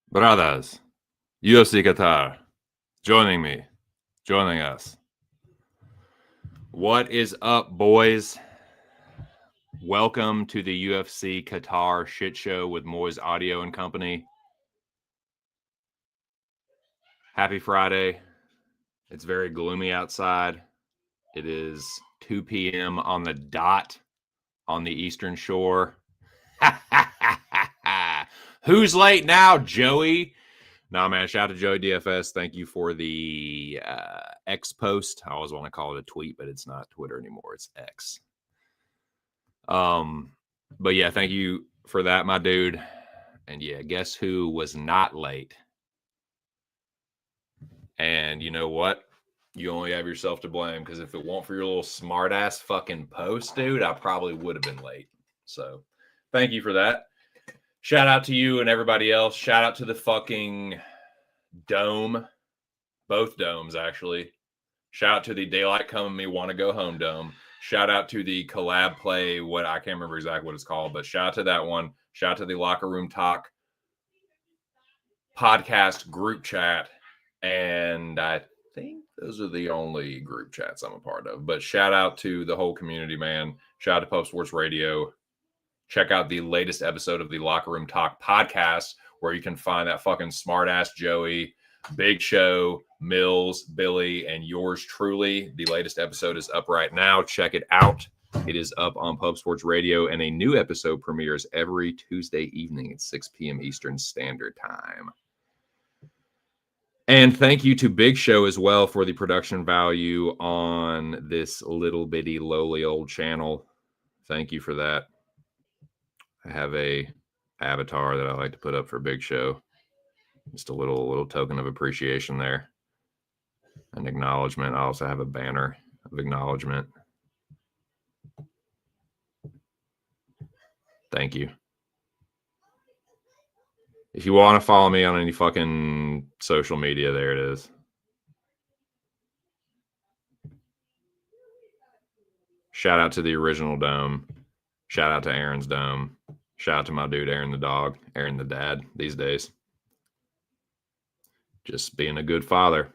Brothers, UFC Qatar, joining us. What is up, boys? Welcome to the UFC Qatar shit show with Moiz Audio and Company. Happy Friday. It's very gloomy outside. It is 2 p.m. on the dot on the Eastern Shore. Who's late now, Joey? Nah, man, shout out to Joey DFS. Thank you for the X post. I always want to call it a tweet, but it's not Twitter anymore. It's X. But yeah, thank you for that, my dude. And yeah, guess who was not late? And you know what? You only have yourself to blame, because if it weren't for your little smart ass fucking post, dude, I probably would have been late. So thank you for that. Shout out to you and everybody else. Shout out to the fucking dome. Both domes, actually. Shout out to the Daylight Come Me Want to Go Home dome. Shout out to the collab play, what I can't remember exactly what it's called, but shout out to that one. Shout out to the Locker Room Talk podcast group chat. And I think those are the only group chats I'm a part of. But shout out to the whole community, man. Shout out to Pub Sports Radio. Check out the latest episode of the Locker Room Talk podcast, where you can find that fucking smart ass Joey, Big Show, Mills, Billy, and yours truly. The latest episode is up right now. Check it out. It is up on Pub Sports Radio, and a new episode premieres every Tuesday evening at 6 p.m. Eastern Standard Time. And thank you to Big Show as well for the production value on this little bitty lowly old channel. Thank you for that. I have a avatar that I like to put up for Big Show. Just a little token of appreciation there. An acknowledgement. I also have a banner of acknowledgement. Thank you. If you want to follow me on any fucking social media, there it is. Shout out to the original dome. Shout out to Aaron's dome. Shout out to my dude, Aaron the dog, Aaron the dad these days. Just being a good father.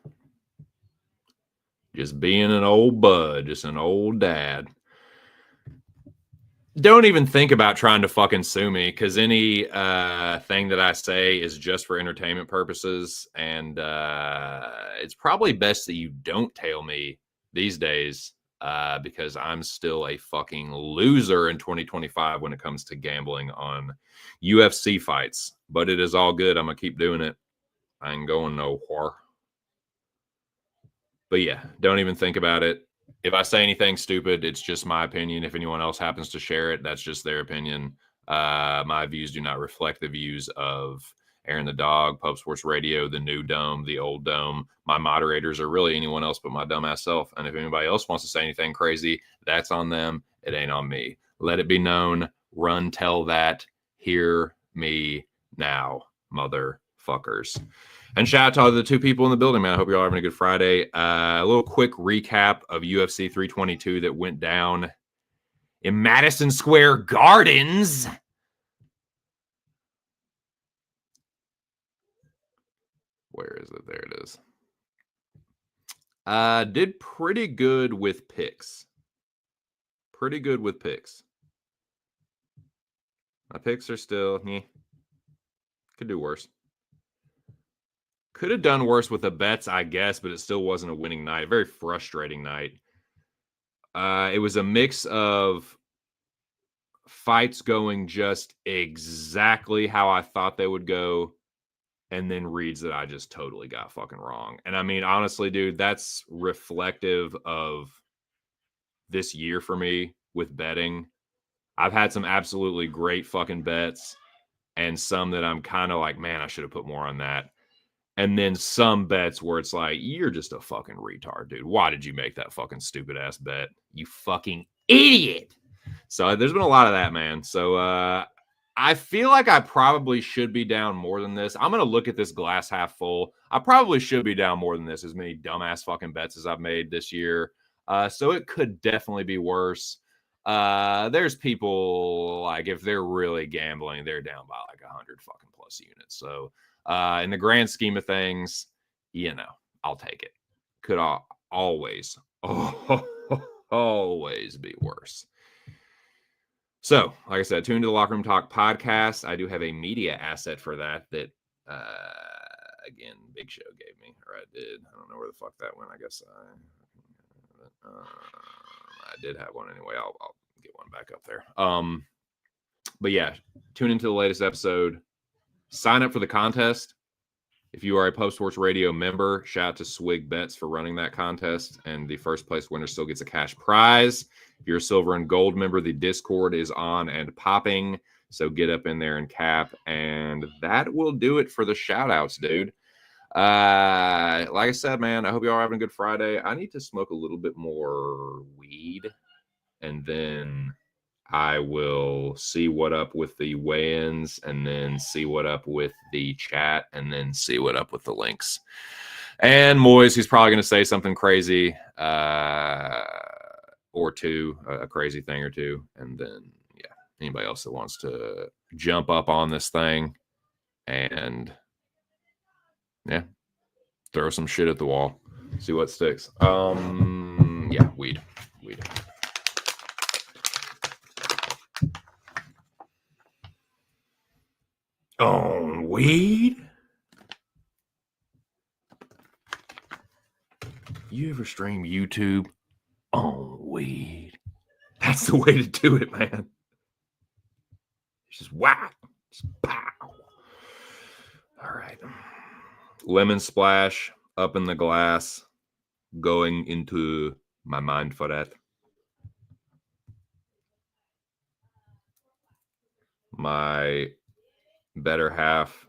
Just being an old bud, just an old dad. Don't even think about trying to fucking sue me, because any thing that I say is just for entertainment purposes, and it's probably best that you don't tail me these days, because I'm still a fucking loser in 2025 when it comes to gambling on UFC fights. But it is all good. I'm going to keep doing it. I ain't going nowhere. But yeah, don't even think about it. If I say anything stupid, it's just my opinion. If anyone else happens to share it, that's just their opinion. My views do not reflect the views of Aaron the dog, Pub Sports Radio, the new dome, the old dome. My moderators are really anyone else but my dumbass self. And if anybody else wants to say anything crazy, that's on them. It ain't on me. Let it be known. Run, tell that. Hear me now, motherfuckers. And shout out to all the two people in the building, man. I hope you're all having a good Friday. A little quick recap of UFC 322 that went down in Madison Square Gardens. Where is it? There it is. Did pretty good with picks. My picks are still, could do worse. Could have done worse with the bets, I guess, but it still wasn't a winning night. Very frustrating night. It was a mix of fights going just exactly how I thought they would go, and then reads that I just totally got fucking wrong. And I mean, honestly, dude, that's reflective of this year for me with betting. I've had some absolutely great fucking bets, and some that I'm kind of like, man, I should have put more on that. And then some bets where it's like, you're just a fucking retard, dude. Why did you make that fucking stupid ass bet? You fucking idiot. So there's been a lot of that, man. So I feel like I probably should be down more than this. I'm going to look at this glass half full. I probably should be down more than this, as many dumbass fucking bets as I've made this year. So it could definitely be worse. There's people, like, if they're really gambling, they're down by like 100 fucking plus units. So In the grand scheme of things, I'll take it. Could always, always be worse. So, like I said, tune into the Locker Room Talk podcast. I do have a media asset for that again, Big Show gave me, or I did. I don't know where the fuck that went. I guess I did have one anyway. I'll get one back up there. But yeah, tune into the latest episode. Sign up for the contest. If you are a Post Sports Radio member, shout out to Swig Bets for running that contest. And the first place winner still gets a cash prize. If you're a silver and gold member, the Discord is on and popping. So get up in there and cap. And that will do it for the shout outs, dude. Like I said, man, I hope you all are having a good Friday. I need to smoke a little bit more weed. And then I will see what up with the weigh-ins, and then see what up with the chat, and then see what up with the links. And Moiz, who's probably going to say something crazy or two, a crazy thing or two. And then, yeah, anybody else that wants to jump up on this thing and, yeah, throw some shit at the wall. See what sticks. Yeah, weed. On weed? You ever stream YouTube on weed? That's the way to do it, man. It's just whack. Just pow. All right. Lemon splash up in the glass. Going into my mind for that. My better half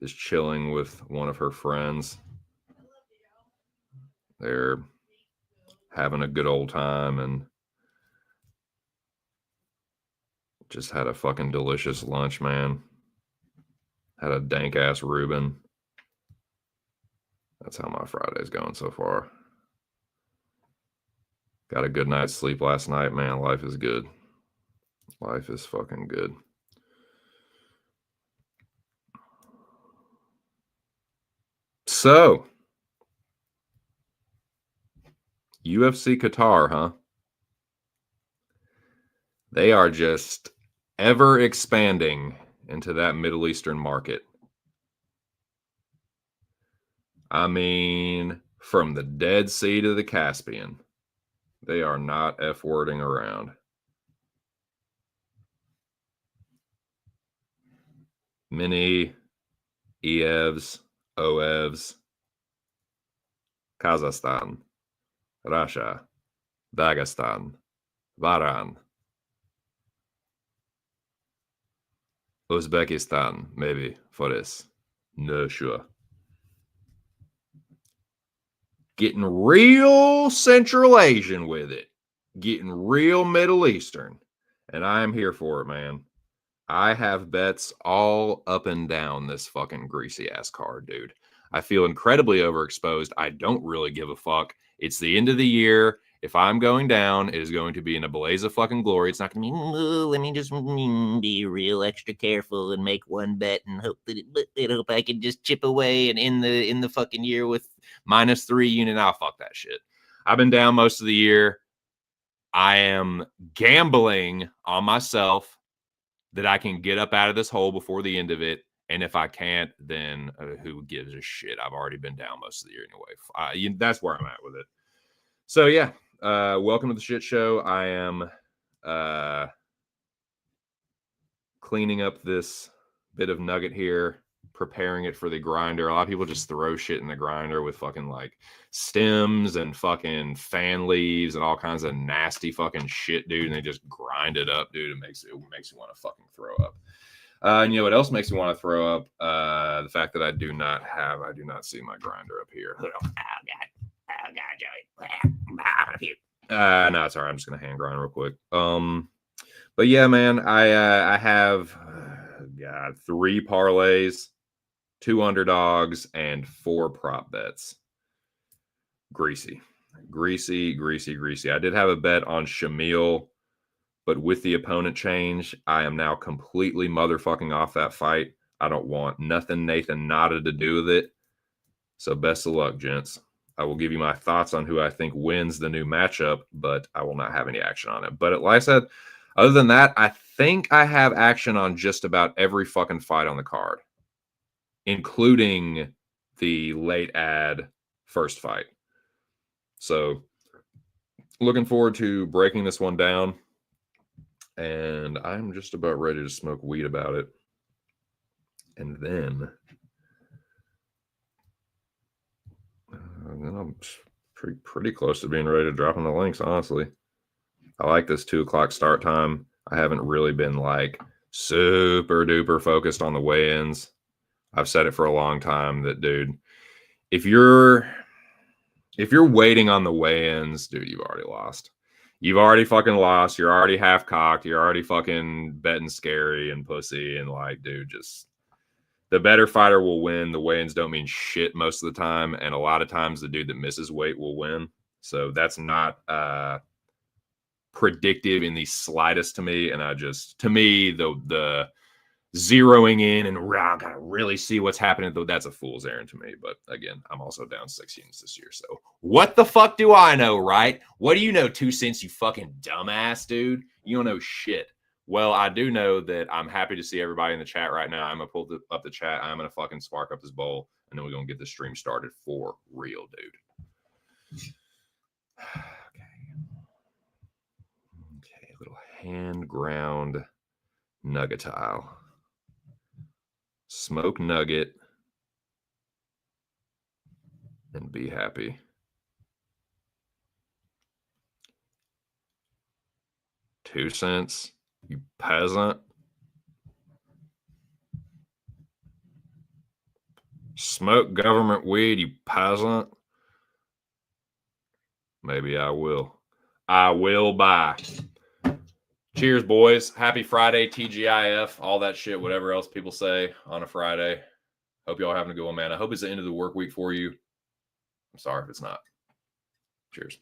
is chilling with one of her friends. They're having a good old time and just had a fucking delicious lunch, man. Had a dank ass Reuben. That's how my Friday's going so far. Got a good night's sleep last night, man. Life is good. Life is fucking good. So, UFC Qatar, huh? They are just ever expanding into that Middle Eastern market. I mean, from the Dead Sea to the Caspian, they are not F-wording around. Mini, EEVs, OEVs, Kazakhstan, Russia, Dagestan, Varan, Uzbekistan, maybe for this. No, sure. Getting real Central Asian with it. Getting real Middle Eastern. And I am here for it, man. I have bets all up and down this fucking greasy ass card, dude. I feel incredibly overexposed. I don't really give a fuck. It's the end of the year. If I'm going down, it is going to be in a blaze of fucking glory. It's not going to be, let me just be real extra careful and make one bet and hope that hope I can just chip away and end the fucking year with -3 unit. I'll fuck that shit. I've been down most of the year. I am gambling on myself that I can get up out of this hole before the end of it. And if I can't, then who gives a shit? I've already been down most of the year anyway. That's where I'm at with it. So, yeah, welcome to the shit show. I am cleaning up this bit of nugget here, preparing it for the grinder. A lot of people just throw shit in the grinder with fucking like stems and fucking fan leaves and all kinds of nasty fucking shit, dude. And they just grind it up, dude. It makes you want to fucking throw up. And you know what else makes me want to throw up? The fact that I do not see my grinder up here. Oh God, Joey. No, it's all right. I'm just gonna hand grind real quick. But yeah, man, I have 3 parlays, 2 underdogs, and 4 prop bets. Greasy. I did have a bet on Shamil, but with the opponent change, I am now completely motherfucking off that fight. I don't want nothing Nathan Nada to do with it. So best of luck, gents. I will give you my thoughts on who I think wins the new matchup, but I will not have any action on it. But like I said, other than that, I think I have action on just about every fucking fight on the card, including the late ad first fight. So looking forward to breaking this one down. And I'm just about ready to smoke weed about it. And then I'm pretty close to being ready to drop in the links, honestly. I like this 2 o'clock start time. I haven't really been like super duper focused on the weigh-ins. I've said it for a long time that, dude, if you're waiting on the weigh-ins, dude, you've already lost. You've already fucking lost. You're already half cocked. You're already fucking betting scary and pussy. And like, dude, just the better fighter will win. The weigh-ins don't mean shit most of the time. And a lot of times the dude that misses weight will win. So that's not predictive in the slightest to me. And to me, the zeroing in and gotta really see what's happening, though, that's a fool's errand to me. But again, I'm also down 6 units this year. So what the fuck do I know, right? What do you know, 2 cents, you fucking dumbass, dude? You don't know shit. Well, I do know that I'm happy to see everybody in the chat right now. I'm going to pull up the chat. I'm going to fucking spark up this bowl, and then we're going to get the stream started for real, dude. Okay, a little hand ground nugget tile. Smoke nugget and be happy. 2 cents, you peasant. Smoke government weed, you peasant. Maybe I will. I will buy. Cheers, boys. Happy Friday, TGIF, all that shit, whatever else people say on a Friday. Hope y'all having a good one, man. I hope it's the end of the work week for you. I'm sorry if it's not. Cheers.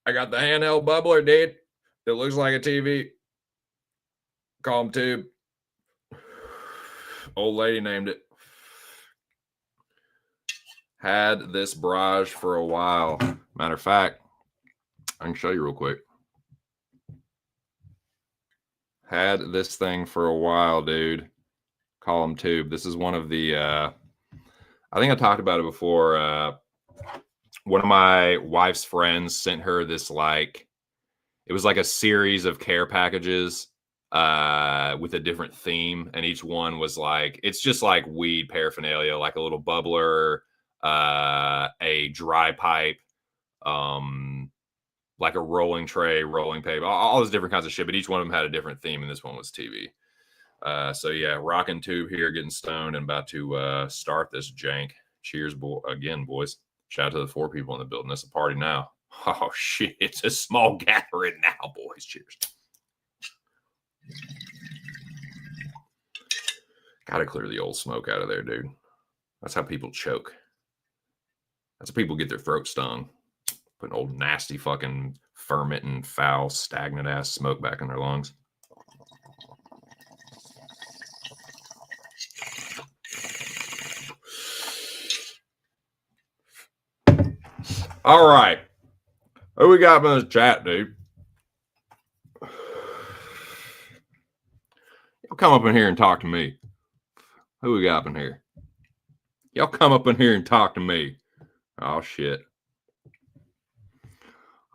I got the handheld bubbler, dude. It looks like a TV. Call him Tube. Old lady named it. Had this barrage for a while. Matter of fact, I can show you real quick. Had this thing for a while, dude. Call him Tube. This is one of the, I think I talked about it before. One of my wife's friends sent her this, like, it was like a series of care packages with a different theme. And each one was like, it's just like weed paraphernalia, like a little bubbler, a dry pipe, like a rolling tray, rolling paper, all those different kinds of shit. But each one of them had a different theme, and this one was TV. So yeah, rocking Tube here, getting stoned, and about to start this jank. Cheers, again, boys. Shout out to the 4 people in the building. It's a party now. Oh shit, it's a small gathering now, boys. Cheers. Gotta clear the old smoke out of there, dude. That's how people choke. That's how people get their throat stung. Putting old nasty fucking fermenting, foul, stagnant ass smoke back in their lungs. All right. Who we got in the chat, dude? Y'all come up in here and talk to me. Who we got up in here? Y'all come up in here and talk to me. Oh, shit.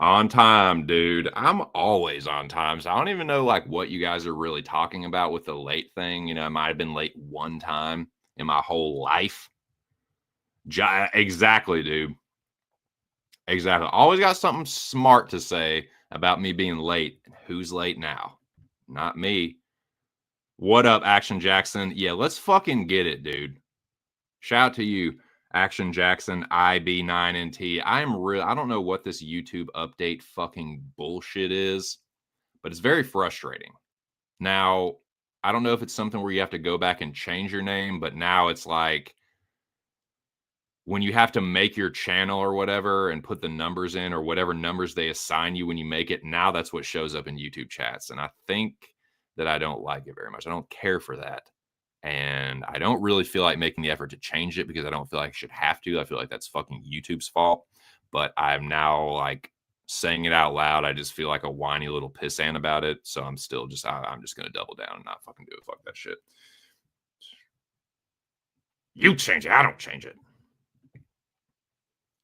On time, dude. I'm always on time, so I don't even know, like, what you guys are really talking about with the late thing. You know, I might have been late one time in my whole life. Exactly, dude. Exactly. Always got something smart to say about me being late. Who's late now? Not me. What up, Action Jackson? Yeah, let's fucking get it, dude. Shout out to you, Action Jackson, IB9NT. I don't know what this YouTube update fucking bullshit is, but it's very frustrating. Now, I don't know if it's something where you have to go back and change your name, but now it's like, when you have to make your channel or whatever and put the numbers in or whatever numbers they assign you when you make it, now that's what shows up in YouTube chats. And I think that I don't like it very much. I don't care for that. And I don't really feel like making the effort to change it because I don't feel like I should have to. I feel like that's fucking YouTube's fault. But I'm now like saying it out loud. I just feel like a whiny little pissant about it. So I'm still just, I'm just going to double down and not fucking do it. Fuck that shit. You change it. I don't change it.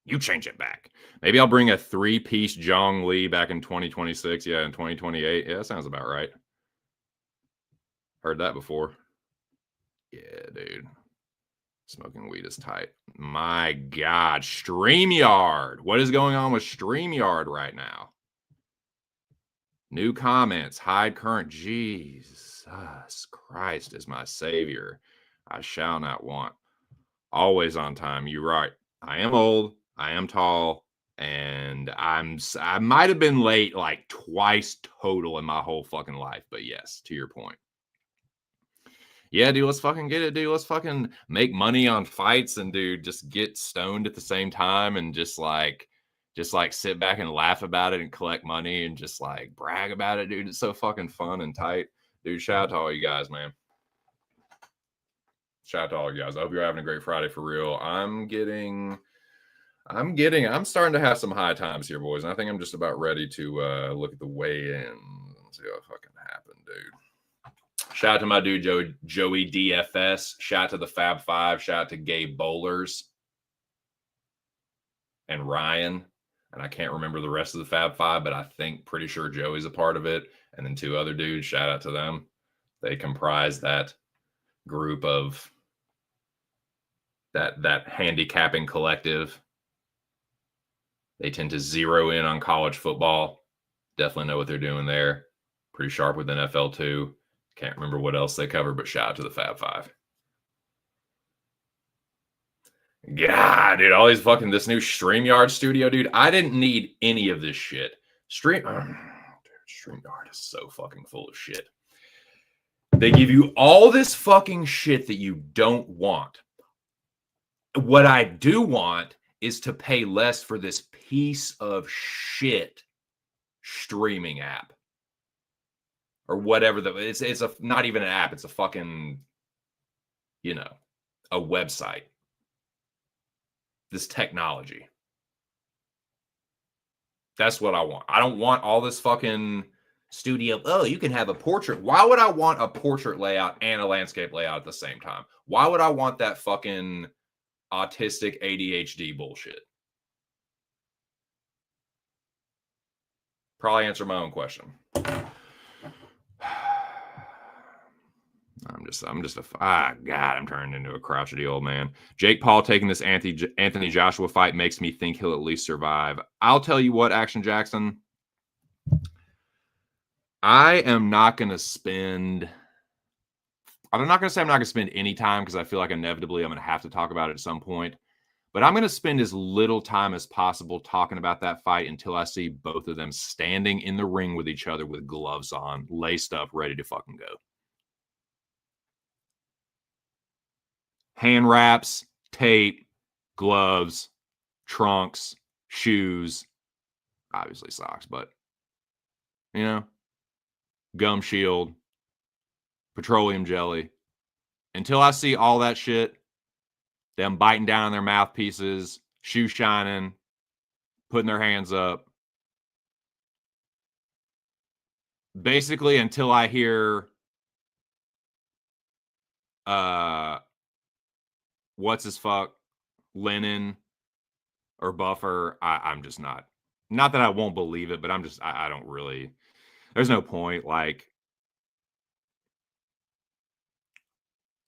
You change it back. Maybe I'll bring a 3-piece Jong Lee back in 2026. Yeah, in 2028. Yeah, that sounds about right. Heard that before. Yeah, dude. Smoking weed is tight. My God. StreamYard. What is going on with StreamYard right now? New comments. Hide current. Jesus Christ is my savior. I shall not want. Always on time. You're right. I am old. I am tall. And I might have been late like twice total in my whole fucking life. But yes, to your point. Yeah, dude, let's fucking get it, dude. Let's fucking make money on fights and dude, just get stoned at the same time and just like sit back and laugh about it and collect money and just like brag about it, dude. It's so fucking fun and tight. Dude, shout out to all you guys, man. Shout out to all you guys. I hope you're having a great Friday for real. I'm starting to have some high times here, boys. And I think I'm just about ready to look at the weigh-in. See what fucking happened, dude. Shout out to my dude, Joey DFS. Shout out to the Fab Five. Shout out to Gabe Bowlers and Ryan. And I can't remember the rest of the Fab Five, but I think pretty sure Joey's a part of it. And then 2 other dudes. Shout out to them. They comprise that group of that handicapping collective. They tend to zero in on college football. Definitely know what they're doing there. Pretty sharp with NFL too. Can't remember what else they cover, but shout out to the Fab Five. God, dude, all these fucking this new StreamYard studio, dude. I didn't need any of this shit. StreamYard is so fucking full of shit. They give you all this fucking shit that you don't want. What I do want is to pay less for this piece of shit streaming app. Or whatever it's a not even an app, it's a fucking, a website. This technology. That's what I want. I don't want all this fucking studio. Oh, you can have a portrait. Why would I want a portrait layout and a landscape layout at the same time? Why would I want that fucking autistic ADHD bullshit? Probably answer my own question. I'm turning into a crotchety old man. Jake Paul taking this Anthony Joshua fight makes me think he'll at least survive. I'll tell you what, Action Jackson. I'm not going to spend any time because I feel like inevitably I'm going to have to talk about it at some point. But I'm going to spend as little time as possible talking about that fight until I see both of them standing in the ring with each other with gloves on, laced up, ready to fucking go. Hand wraps, tape, gloves, trunks, shoes, obviously socks, but, gum shield, petroleum jelly. Until I see all that shit, them biting down on their mouthpieces, shoe shining, putting their hands up. Basically, until I hear what's his fuck, Lennon or Buffer, I'm just not that I won't believe it, but I don't really, there's no point. Like,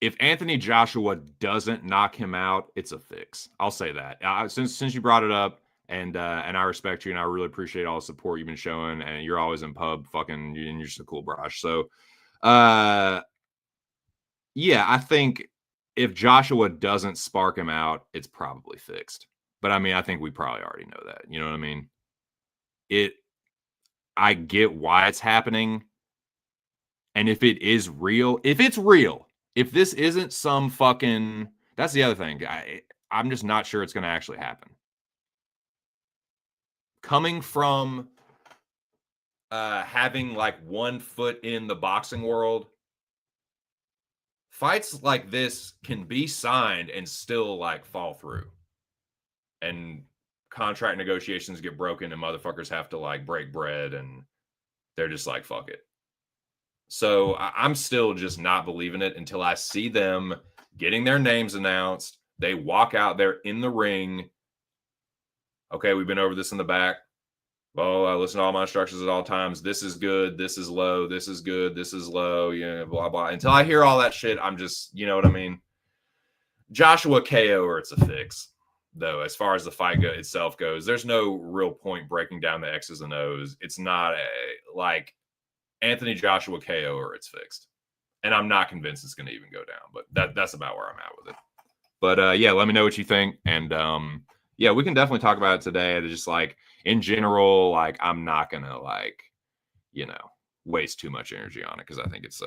if Anthony Joshua doesn't knock him out, it's a fix. I'll say that. Since you brought it up, and I respect you, and I really appreciate all the support you've been showing, and you're always in pub fucking, and you're just a cool brush. So, yeah, I think if Joshua doesn't spark him out, it's probably fixed. But I mean, I think we probably already know that. You know what I mean? I get why it's happening. And if it is real, if it's real, if this isn't some fucking, that's the other thing. I'm just not sure it's going to actually happen. Coming from having like 1 foot in the boxing world, fights like this can be signed and still like fall through. And contract negotiations get broken and motherfuckers have to like break bread and they're just like, fuck it. So I'm still just not believing it until I see them getting their names announced. They walk out there in the ring. Okay, we've been over this in the back. Oh, I listen to all my instructions at all times. This is good. This is low. This is good. This is low. Yeah, blah, blah. Until I hear all that shit, I'm just, you know what I mean? Joshua KO or it's a fix, though, as far as the fight itself goes. There's no real point breaking down the X's and O's. It's not like Anthony Joshua KO or it's fixed. And I'm not convinced it's going to even go down, but that's about where I'm at with it. But yeah, let me know what you think. And yeah, we can definitely talk about it today. It's just like in general, like I'm not going to like, waste too much energy on it because I think it's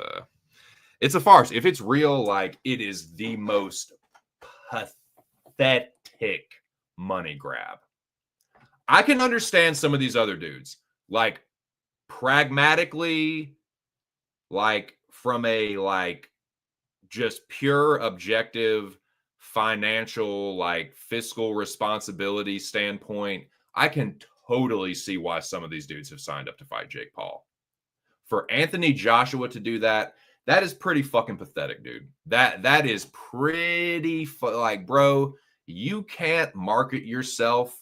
a farce. If it's real, like it is the most pathetic money grab. I can understand some of these other dudes, like pragmatically, like from a like just pure objective financial like fiscal responsibility standpoint. I can totally see why some of these dudes have signed up to fight Jake Paul. For Anthony Joshua to do that, that is pretty fucking pathetic, dude. That is pretty like, bro, you can't market yourself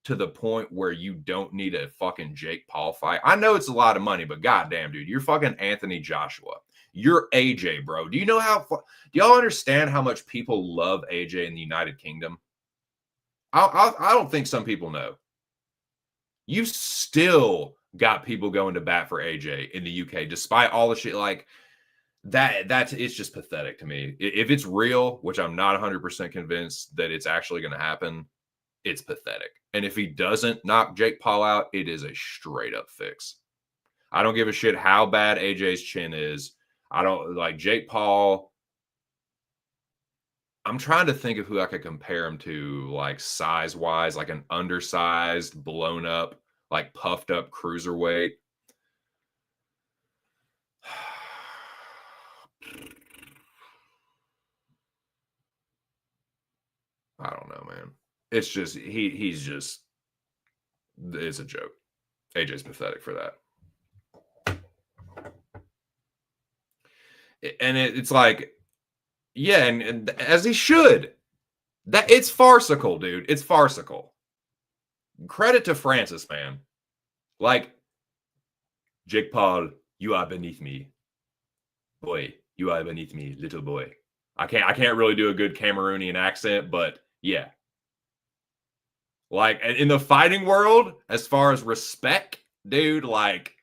to the point where you don't need a fucking Jake Paul fight. I know it's a lot of money, but goddamn, dude, you're fucking Anthony Joshua. You're AJ, bro. Do you know do y'all understand how much people love AJ in the United Kingdom? I don't think some people know. You still got people going to bat for AJ in the UK, despite all the shit like that. It's just pathetic to me. If it's real, which I'm not 100% convinced that it's actually going to happen, it's pathetic. And if he doesn't knock Jake Paul out, it is a straight up fix. I don't give a shit how bad AJ's chin is. I don't like Jake Paul. I'm trying to think of who I could compare him to, like size wise, like an undersized, blown up, like puffed up cruiserweight. I don't know, man. It's just he's just it's a joke. AJ's pathetic for that. And it's like, yeah, and as he should. That it's farcical, dude. It's farcical. Credit to Francis, man. Like, Jake Paul, you are beneath me. Boy, you are beneath me, little boy. I can't really do a good Cameroonian accent, but yeah. Like in the fighting world, as far as respect, dude, like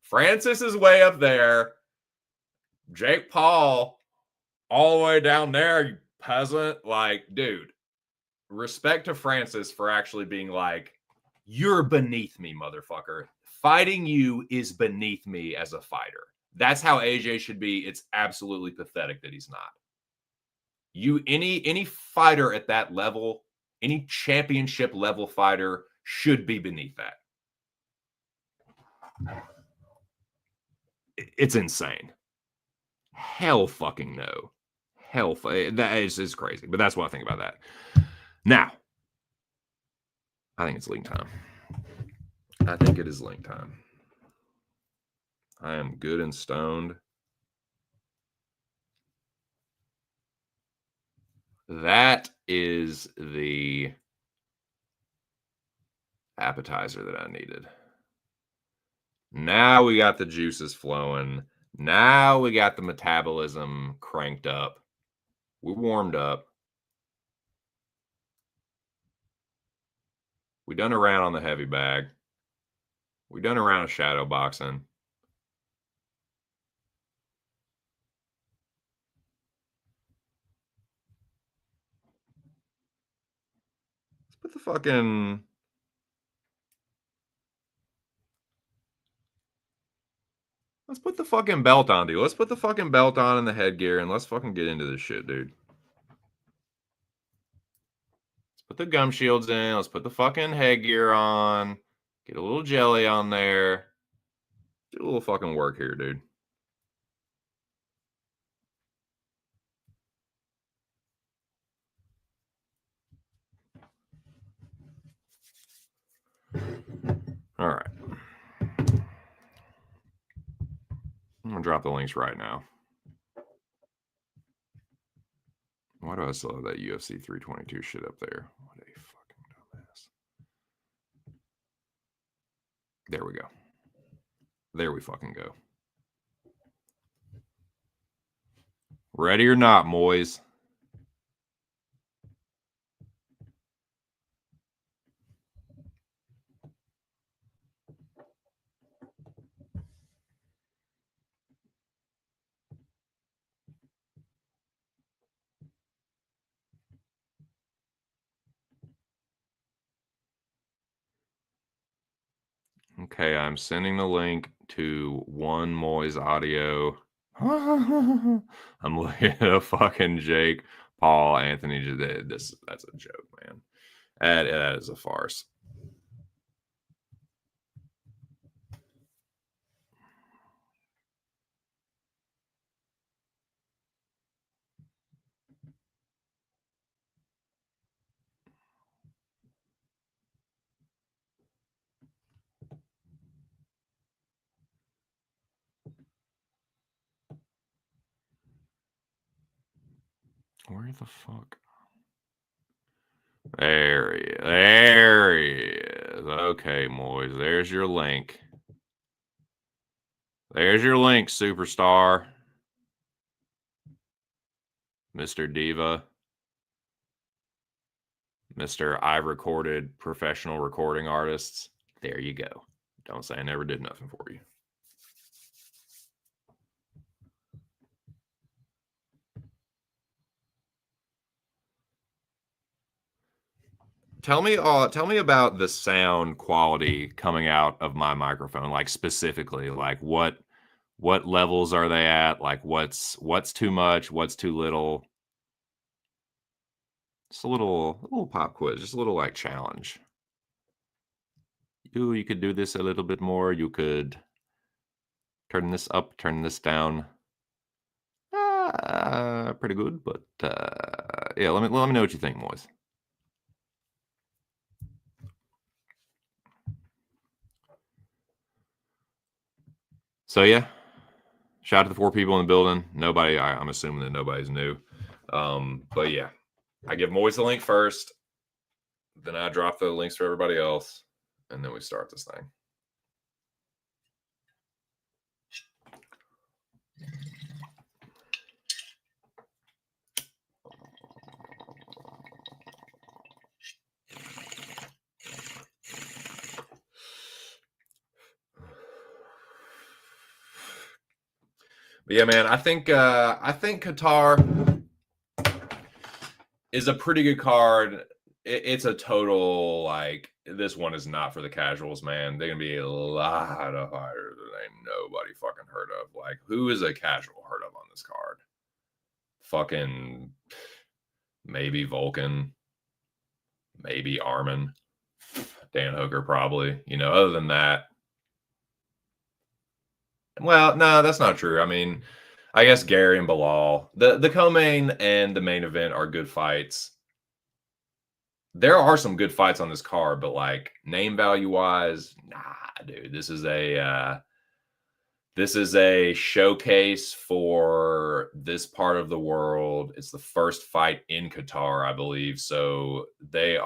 Francis is way up there. Jake Paul, all the way down there, you peasant. Like, dude, respect to Francis for actually being like, you're beneath me, motherfucker. Fighting you is beneath me as a fighter. That's how AJ should be. It's absolutely pathetic that he's not. Any fighter at that level, any championship level fighter should be beneath that. It's insane. Hell fucking no. That is crazy. But that's what I think about that. Now, I think it's link time. I think it is link time. I am good and stoned. That is the appetizer that I needed. Now we got the juices flowing. Now we got the metabolism cranked up. We're warmed up. We done a round on the heavy bag. We done a round of shadow boxing. Let's put the fucking... Let's put the fucking belt on, dude. Let's put the fucking belt on and the headgear and let's fucking get into this shit, dude. put the gum shields in. Let's put the fucking headgear on. Get a little jelly on there. Do a little fucking work here, dude. All right. I'm going to drop the links right now. Why do I still have that UFC 322 shit up there? What a fucking dumbass. There we go. There we fucking go. Ready or not, Moiz? Okay, I'm sending the link to one Moiz audio. I'm looking at a fucking Jake Paul Anthony. That's a joke, man. That is a farce. Where the fuck? There he is. There he is. Okay, Moiz. There's your link. There's your link, superstar. Mr. Diva. Mr. I recorded professional recording artists. There you go. Don't say I never did nothing for you. Tell me about the sound quality coming out of my microphone, like specifically, like what levels are they at? Like what's too much, what's too little? Just a little pop quiz, just a little like challenge. You could do this a little bit more. You could turn this up, turn this down. Pretty good, but yeah, let me know what you think, Moiz. So yeah, shout out to the 4 people in the building. Nobody, I'm assuming that nobody's new. But yeah, I give Moiz the link first, then I drop the links for everybody else, and then we start this thing. But yeah, man, I think Qatar is a pretty good card. It's a total, like, this one is not for the casuals, man. They're gonna be a lot of fighters that ain't nobody fucking heard of. Like, who is a casual heard of on this card? Fucking maybe Vulcan, maybe Armin, Dan Hooker, probably. You know, other than that, well, no, that's not true. I mean, I guess Gary and Bilal, the co-main and the main event are good fights. There are some good fights on this card, but like name value wise, nah, dude. This is a showcase for this part of the world. It's the first fight in Qatar, I believe. So this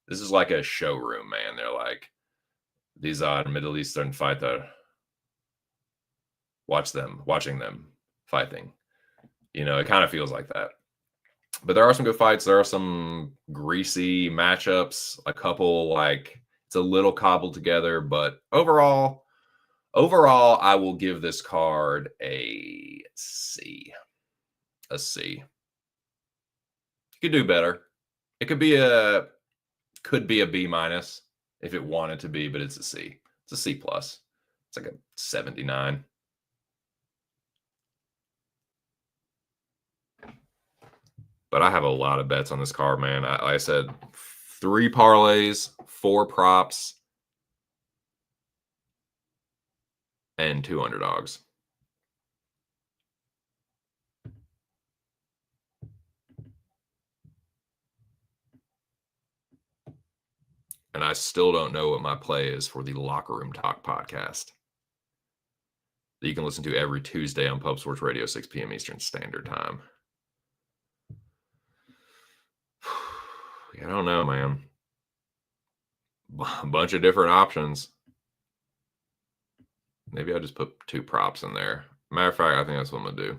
is like a showroom, man. They're like, these are Middle Eastern fighter. Watching them fighting. You know, it kind of feels like that. But there are some good fights. There are some greasy matchups. A couple, like, it's a little cobbled together, but overall, I will give this card a C. A C. You could do better. It could be a B minus if it wanted to be, but it's a C. It's a C plus. It's like a 79. But I have a lot of bets on this card, man. Like I said, 3 parlays, 4 props, and 2 underdogs. And I still don't know what my play is for the Locker Room Talk podcast that you can listen to every Tuesday on Pub Sports Radio, 6 p.m. Eastern Standard Time. I don't know, man. A bunch of different options. Maybe I'll just put 2 props in there. Matter of fact, I think that's what I'm going to do.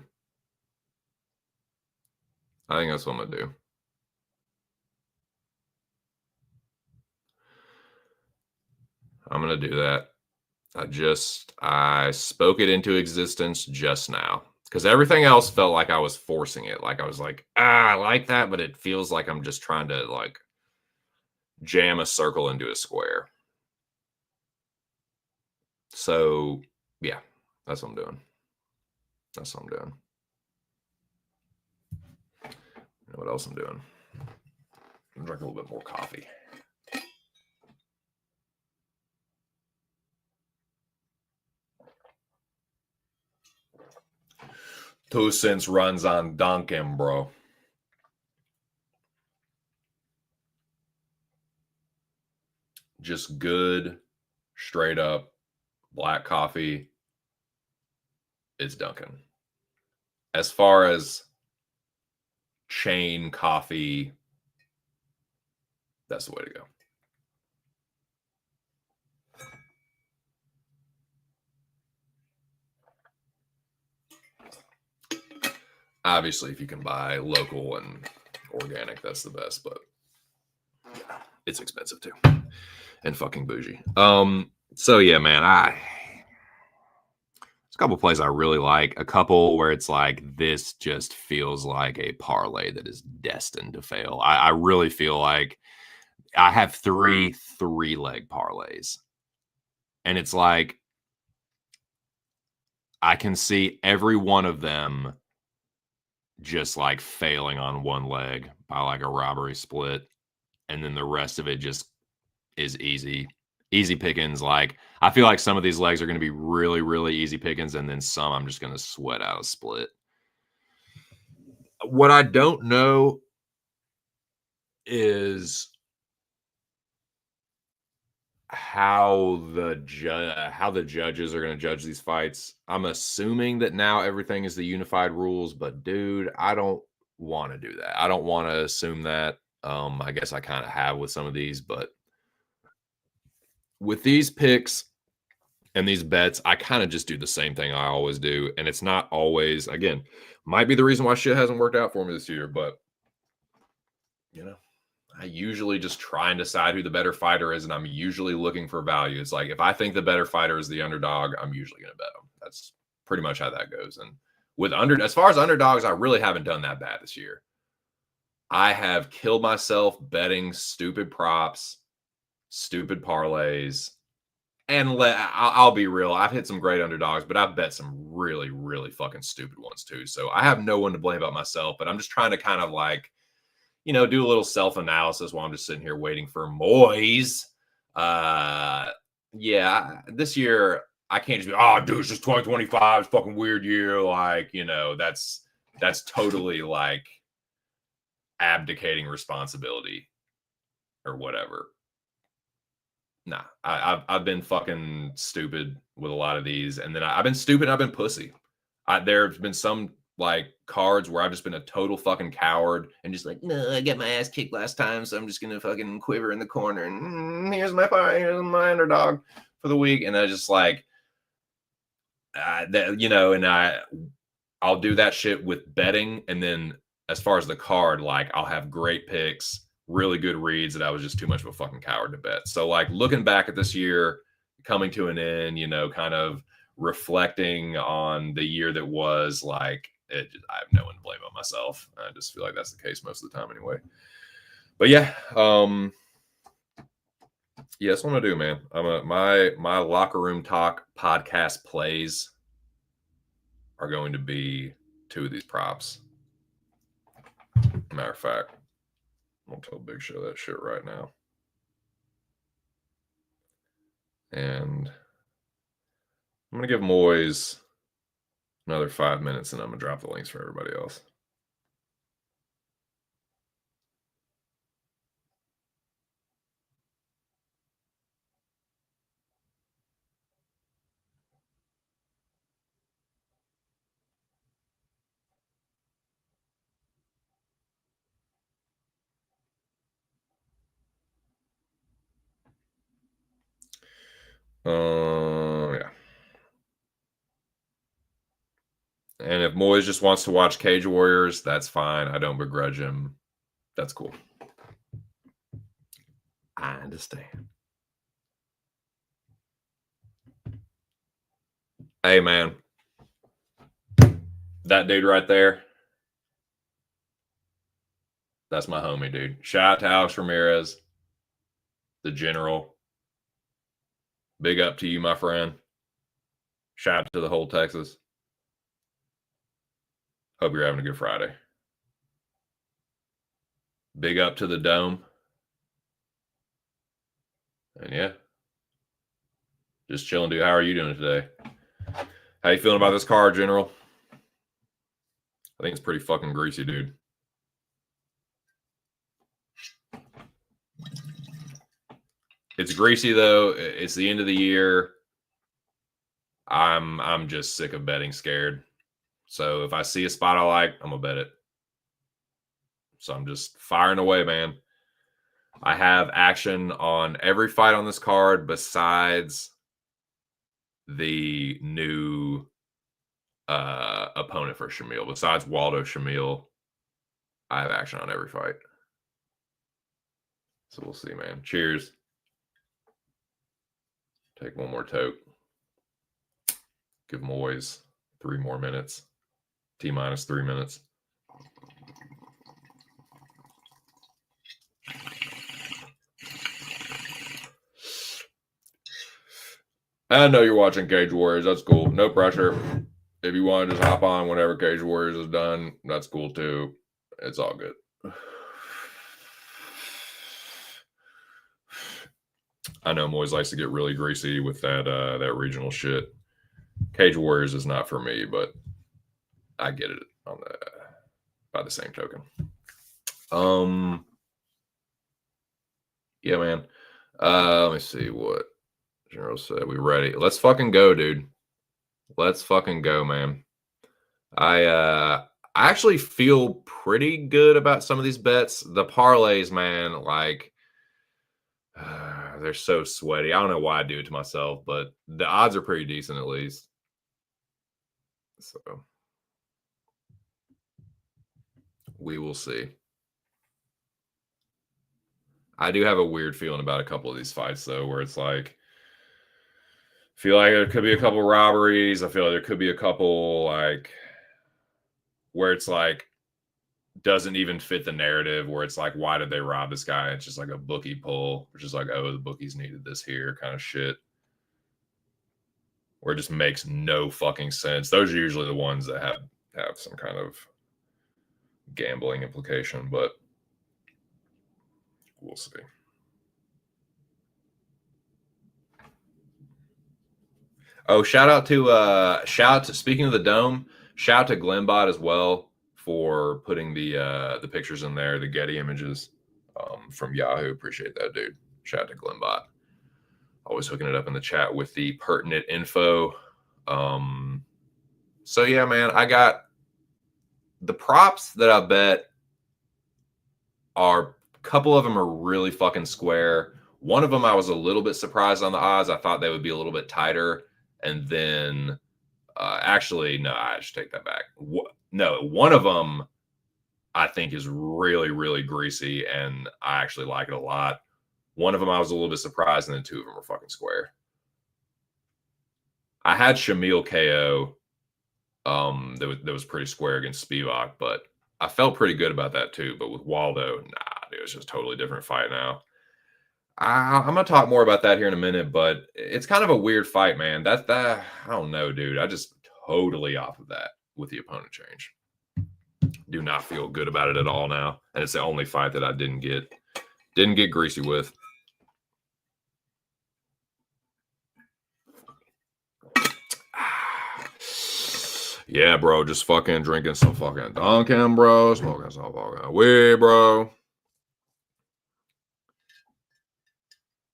I'm going to do that. I spoke it into existence just now because everything else felt like I was forcing it. Like I was like, I like that, but it feels like I'm just trying to like jam a circle into a square. So yeah, that's what I'm doing. You know what else I'm doing? I'm drinking a little bit more coffee. 2 cents runs on Dunkin', bro. Just good, straight up black coffee. It's Dunkin'. As far as chain coffee, that's the way to go. Obviously, if you can buy local and organic, that's the best, but it's expensive too. And fucking bougie. So yeah, man, there's a couple plays I really like. A couple where it's like, this just feels like a parlay that is destined to fail. I really feel like I have 3 3-leg parlays. And it's like, I can see every one of them just like failing on one leg by like a robbery split. And then the rest of it just is easy pickings. Like, I feel like some of these legs are going to be really, really easy pickings. And then some I'm just going to sweat out a split. What I don't know is how the judges are going to judge these fights. I'm assuming that now everything is the unified rules, but dude, I don't want to do that. I don't want to assume that. I guess I kind of have with some of these, but with these picks and these bets, I kind of just do the same thing I always do. And it's not always, again, might be the reason why shit hasn't worked out for me this year, but you know, I usually just try and decide who the better fighter is, and I'm usually looking for value. It's like, if I think the better fighter is the underdog, I'm usually going to bet them. That's pretty much how that goes. And as far as underdogs, I really haven't done that bad this year. I have killed myself betting stupid props, stupid parlays, and I'll be real. I've hit some great underdogs, but I've bet some really, really fucking stupid ones too. So I have no one to blame but myself, but I'm just trying to kind of like, do a little self-analysis while I'm just sitting here waiting for Moiz. Yeah, this year I can't just be, dude, it's just 2025. It's a fucking weird year. Like, that's totally like abdicating responsibility or whatever. Nah, I've been fucking stupid with a lot of these, and then I've been stupid. I've been pussy. There's been some like cards where I've just been a total fucking coward and just like, no, I got my ass kicked last time, so I'm just gonna fucking quiver in the corner and here's my underdog for the week, and I just like I'll do that shit with betting, and then as far as the card, like I'll have great picks, really good reads that I was just too much of a fucking coward to bet. So like looking back at this year, coming to an end, kind of reflecting on the year that was, like, I have no one to blame but myself. I just feel like that's the case most of the time anyway. But yeah, that's what I'm gonna do, man. My Locker Room Talk podcast plays are going to be 2 of these props. Matter of fact, I'm going to tell Big Show that shit right now. And I'm going to give Moiz another 5 minutes, and I'm going to drop the links for everybody else. Yeah. And if Moiz just wants to watch Cage Warriors, that's fine. I don't begrudge him. That's cool. I understand. Hey, man. That dude right there. That's my homie, dude. Shout out to Alex Ramirez, the general. Big up to you, my friend. Shout out to the whole Texas. Hope you're having a good Friday. Big up to the Dome. And yeah. Just chilling, dude. How are you doing today? How you feeling about this car, General? I think it's pretty fucking greasy, dude. It's greasy though. It's the end of the year. I'm just sick of betting scared. So if I see a spot I like, I'm gonna bet it. So I'm just firing away, man. I have action on every fight on this card besides the new opponent for Shamil. Besides Waldo Shamil, I have action on every fight. So we'll see, man. Cheers. Take one more toke. Give Moiz 3 more minutes. T-minus 3 minutes. I know you're watching Cage Warriors. That's cool. No pressure. If you want to just hop on whenever Cage Warriors is done, that's cool too. It's all good. I know Moiz likes to get really greasy with that regional shit. Cage Warriors is not for me, but I get it on the by the same token. Yeah, man. Let me see what General said. We ready? Let's fucking go, dude. Let's fucking go, man. I actually feel pretty good about some of these bets. The parlays, man, like they're so sweaty. I don't know why I do it to myself, but the odds are pretty decent at least. So we will see. I do have a weird feeling about a couple of these fights, though, where it's like, I feel like there could be a couple robberies. I feel like there could be a couple, like, where it's like, doesn't even fit the narrative, where it's like, why did they rob this guy? It's just like a bookie pull, which is like, oh, the bookies needed this here kind of shit. Where it just makes no fucking sense. Those are usually the ones that have some kind of gambling implication, but we'll see. Oh, shout out to speaking of the Dome, shout out to Glenbot as well for putting the pictures in there, the Getty images from Yahoo. Appreciate that, dude. Shout out to Glenbot. Always hooking it up in the chat with the pertinent info. So yeah, man, I got the props that I bet are a couple of them are really fucking square. One of them I was a little bit surprised on the odds. I thought they would be a little bit tighter. And then actually, no, I should take that back. No, one of them I think is really, really greasy, and I actually like it a lot. One of them I was a little bit surprised, and then 2 of them were fucking square. I had Shamil KO that was pretty square against Spivak, but I felt pretty good about that too. But with Waldo, nah, dude, it's just a totally different fight now. I'm gonna talk more about that here in a minute, but it's kind of a weird fight, man. That I don't know, dude. I just totally off of that with the opponent change. do not feel good about it at all now. And it's the only fight that I didn't get greasy with. Yeah, bro, just fucking drinking some fucking Dunkin', bro. Smoking some fucking weed, bro.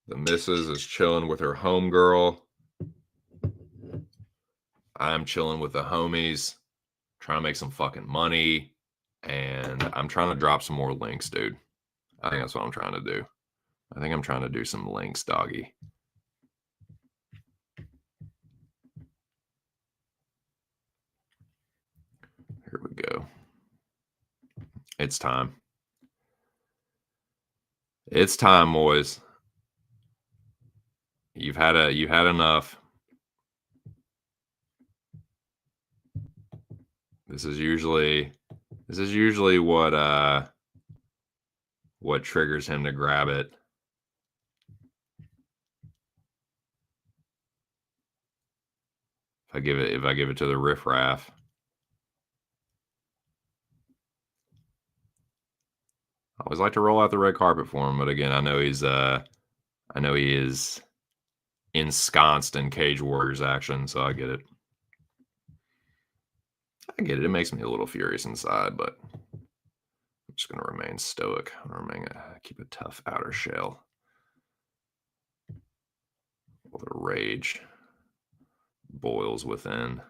The missus is chilling with her homegirl. I'm chilling with the homies, trying to make some fucking money. And I'm trying to drop some more links, dude. I think that's what I'm trying to do. I think I'm trying to do some links, doggy. Here we go. It's time. It's time, Moiz. You've had enough. This is usually what triggers him to grab it. If I give it to the riffraff. I always like to roll out the red carpet for him, but again, I know he is ensconced in Cage Warriors action, so I get it. It makes me a little furious inside, but I'm just gonna remain stoic. Keep a tough outer shell. While the rage boils within.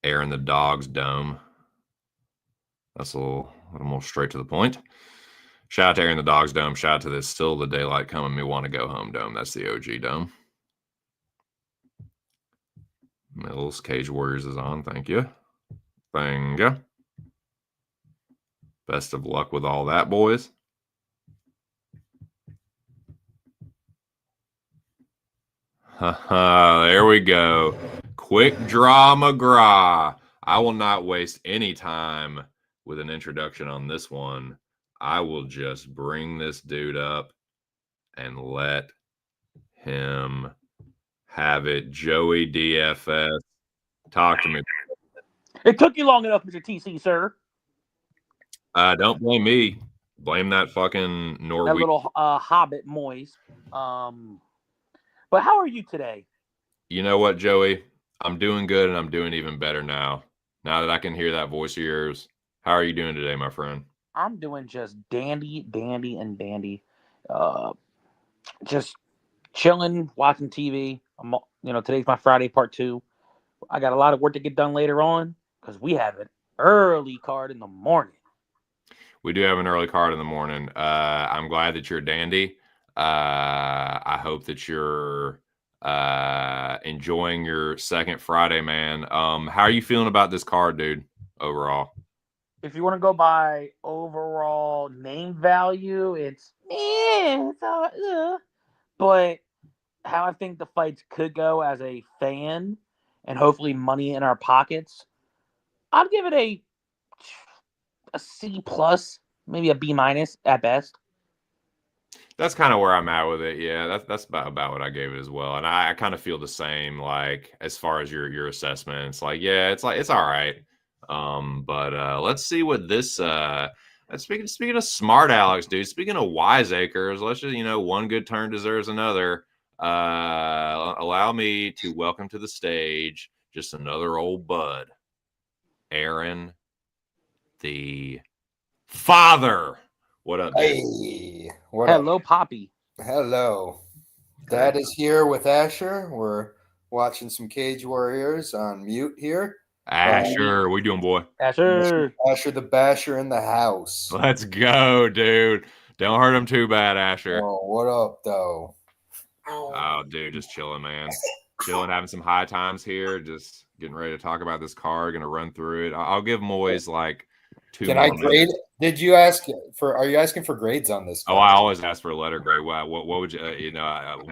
Air in the dog's dome. That's a little more straight to the point. Shout out to Air in the dog's dome. Shout out to this Still the Daylight Coming Me Want to Go Home dome. That's the OG dome. Mills Cage Warriors is on. Thank you. Thank you. Best of luck with all that, boys. There we go. Quick draw McGraw. I will not waste any time with an introduction on this one. I will just bring this dude up and let him have it. Joey DFS, talk to me. It took you long enough, Mr. TC, sir. Don't blame me. Blame that fucking Norwegian. That little hobbit Moiz. But how are you today? You know what, Joey? I'm doing good, and I'm doing even better now. Now that I can hear that voice of yours. How are you doing today, my friend? I'm doing just dandy. Just chilling, watching TV. Today's my Friday part 2. I got a lot of work to get done later on because we have an early card in the morning. We do have an early card in the morning. I'm glad that you're dandy. I hope that you're enjoying your second Friday, man. How are you feeling about this card, dude, overall? If you want to go by overall name value, it's but how I think the fights could go as a fan and hopefully money in our pockets, I'd give it a C plus, maybe a B minus at best. That's kind of where I'm at with it. Yeah, that's about what I gave it as well. And I kind of feel the same, like, as far as your assessment. It's like, yeah, it's all right. But let's see what this speaking of smart Alex, dude, speaking of wiseacres, let's just, one good turn deserves another. Allow me to welcome to the stage just another old bud, Aaron, the father. What up, dude? Hey, Hello, up? Poppy. Hello. Dad is here with Asher. We're watching some Cage Warriors on mute here. Asher, what you doing, boy? Asher the Basher in the house. Let's go, dude. Don't hurt him too bad, Asher. Oh, what up, though? Oh, dude, just chilling, man. Chilling, having some high times here. Just getting ready to talk about this card. Gonna run through it. I'll give Moiz like 2 Can more I grade? Did you ask for? Are you asking for grades on this card? Oh, I always ask for a letter grade. What would you,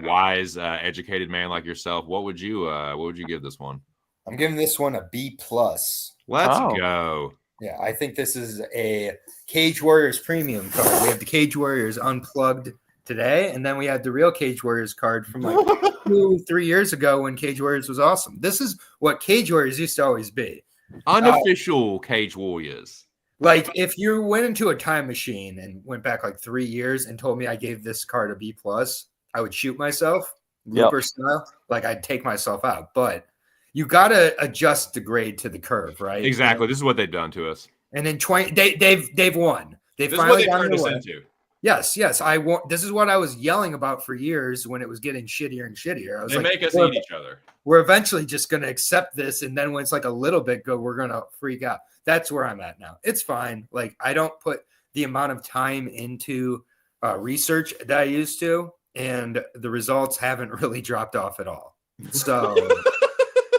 wise, educated man like yourself? What would you give this one? I'm giving this one a B plus. Let's go. Yeah, I think this is a Cage Warriors premium card. We have the Cage Warriors Unplugged today, and then we had the real Cage Warriors card from like 2-3 years ago when Cage Warriors was awesome. This is what Cage Warriors used to always be. Unofficial Cage Warriors. Like, if you went into a time machine and went back like 3 years and told me I gave this card a B plus, I would shoot myself, Looper style. Like, I'd take myself out. But you got to adjust the grade to the curve, right? Exactly. This is what they've done to us. And in 20, they've won. They've This is what finally they gone turned us their way. into. Yes. I want. This is what I was yelling about for years when it was getting shittier and shittier. I was They like, make us eat each other. we're eventually just going to accept this, and then when it's like a little bit good, we're going to freak out. That's where I'm at now. It's fine. Like, I don't put the amount of time into research that I used to, and the results haven't really dropped off at all. So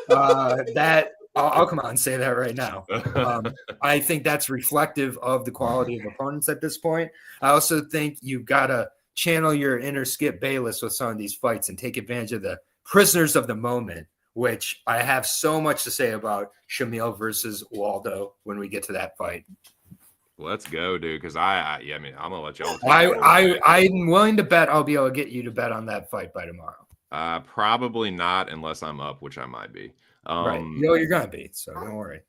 that I'll come out and say that right now. I think that's reflective of the quality of opponents at this point. I also think you've got to channel your inner Skip Bayless with some of these fights and take advantage of the prisoners of the moment, which I have so much to say about Shamil versus Waldo when we get to that fight. Let's go, dude. Because I mean, I'm gonna let y'all. I'm willing to bet I'll be able to get you to bet on that fight by tomorrow. Probably not unless I'm up, which I might be. Right. You're gonna be, so don't worry.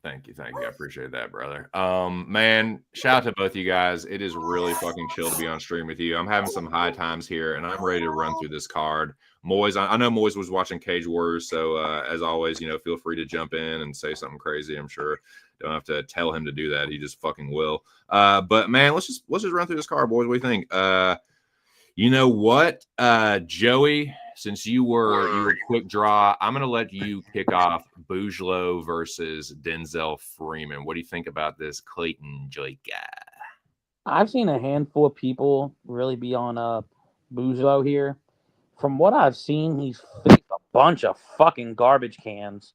Thank you. I appreciate that, brother. Man, shout out to both you guys. It is really fucking chill to be on stream with you. I'm having some high times here, and I'm ready to run through this card. Moiz, I know Moiz was watching Cage Warriors, so as always, feel free to jump in and say something crazy. I'm sure don't have to tell him to do that; he just fucking will. But man, let's just run through this card, boys. What do you think? You know what, Joey? Since you were quick draw, I'm gonna let you kick off Boujlo versus Denzel Freeman. What do you think about this Clayton Joy guy? I've seen a handful of people really be on Boujlo here. From what I've seen, he's faced a bunch of fucking garbage cans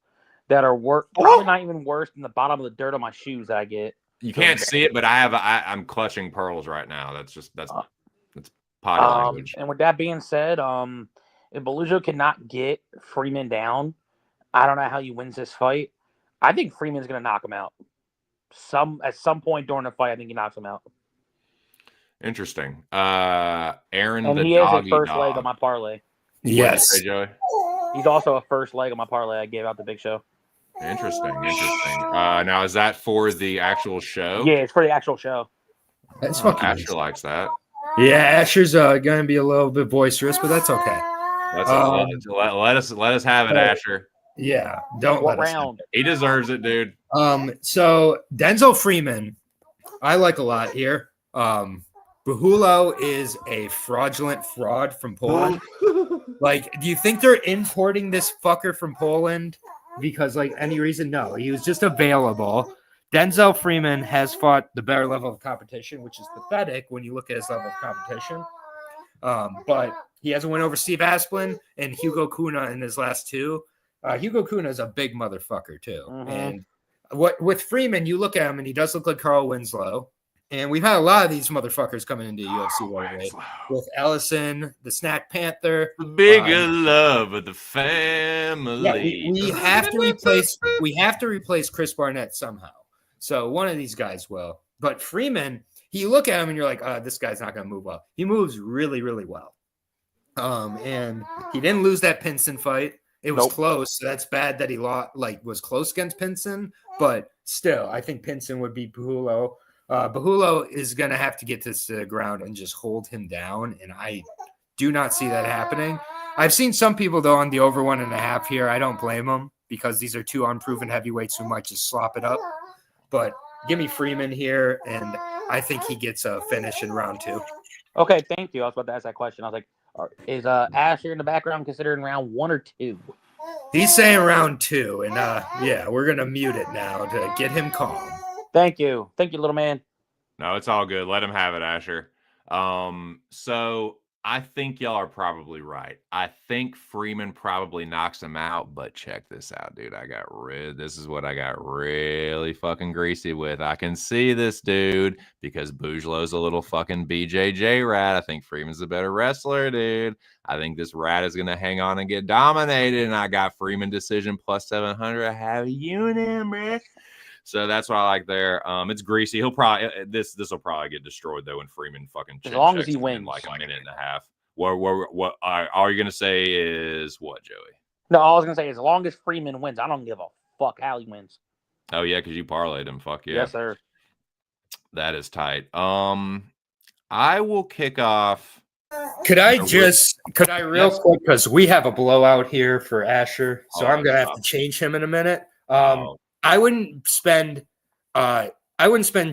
that are probably not even worse than the bottom of the dirt on my shoes that I get. You can't see it, but I'm clutching pearls right now. That's potty language. And with that being said, if Boujlo cannot get Freeman down, I don't know how he wins this fight. I think Freeman's going to knock him out. At some point during the fight, I think he knocks him out. Interesting. Aaron, and the he is a doggy first dog. leg on my parlay. Yes. Say, Joey? He's also a first leg on my parlay I gave out the Big Show. Interesting. Now, is that for the actual show? Yeah, it's for the actual show. That's fucking Asher likes that. Yeah, Asher's going to be a little bit boisterous, but that's okay. Let us have it, Asher. Yeah, don't what let round? us. He deserves it, dude. So Denzel Freeman, I like a lot here. Buhulo is a fraudulent fraud from Poland. Like, do you think they're importing this fucker from Poland because, like, any reason? No, he was just available. Denzel Freeman has fought the better level of competition, which is pathetic when you look at his level of competition. But he has a win over Steve Asplin and Hugo Kuna in his last two. Hugo Kuna is a big motherfucker, too. Mm-hmm. And with Freeman, you look at him and he does look like Carl Winslow. And we've had a lot of these motherfuckers coming into UFC right? With Ellison, the Snack Panther, the bigger love of the family. Yeah, we have to replace Chris Barnett somehow. So one of these guys will. But Freeman, you look at him and you're like, this guy's not going to move well. He moves really, really well. And he didn't lose that Pinson fight. It was close. So that's bad that he was close against Pinson. But still, I think Pinson would beat Buhulo. Buhulo is going to have to get this to the ground and just hold him down. And I do not see that happening. I've seen some people, though, on the over 1.5 here. I don't blame them because these are two unproven heavyweights who might just slop it up. But give me Freeman here, and I think he gets a finish in round 2. Okay, thank you. I was about to ask that question. I was like, is Asher in the background considering round 1 or 2? He's saying round 2, and yeah, we're going to mute it now to get him calm. Thank you. Thank you, little man. No, it's all good. Let him have it, Asher. So I think y'all are probably right. I think Freeman probably knocks him out, but check this out, dude. This is what I got really fucking greasy with. I can see this, dude, because Boujlo's a little fucking BJJ rat. I think Freeman's a better wrestler, dude. I think this rat is going to hang on and get dominated, and I got Freeman decision plus 700. I have you in him, man. So that's what I like there. It's greasy. He'll probably this will probably get destroyed though when Freeman fucking as long as he wins in like a minute and a half. What are you gonna say is what, Joey? No, all I was gonna say is as long as Freeman wins, I don't give a fuck how he wins. Oh yeah, because you parlayed him. Fuck yeah. Yes, sir. That is tight. I will kick off. Could I real Yes. quick, because we have a blowout here for Asher, so Oh, I'm gonna have stop. to change him in a minute. Oh. I wouldn't spend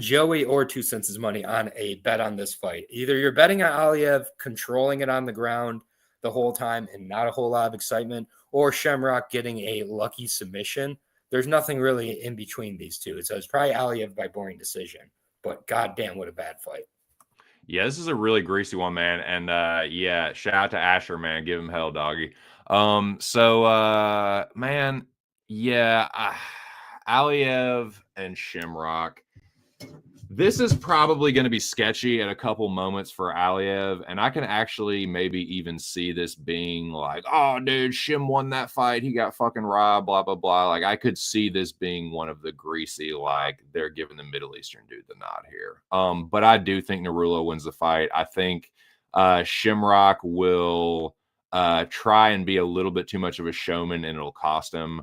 Joey or 2 cents' money on a bet on this fight. Either you're betting on Aliev controlling it on the ground the whole time and not a whole lot of excitement, or Shamrock getting a lucky submission. There's nothing really in between these two. So it's probably Aliev by boring decision. But goddamn, what a bad fight. Yeah, this is a really greasy one, man. And yeah, shout out to Asher, man. Give him hell, doggy. Man, yeah, Aliev and Shamrock. This is probably going to be sketchy at a couple moments for Aliev, and I can actually maybe even see this being like, oh, dude, Shim won that fight. He got fucking robbed, blah, blah, blah. Like, I could see this being one of the greasy, like, they're giving the Middle Eastern dude the nod here. But I do think Narulo wins the fight. I think Shamrock will try and be a little bit too much of a showman, and it'll cost him.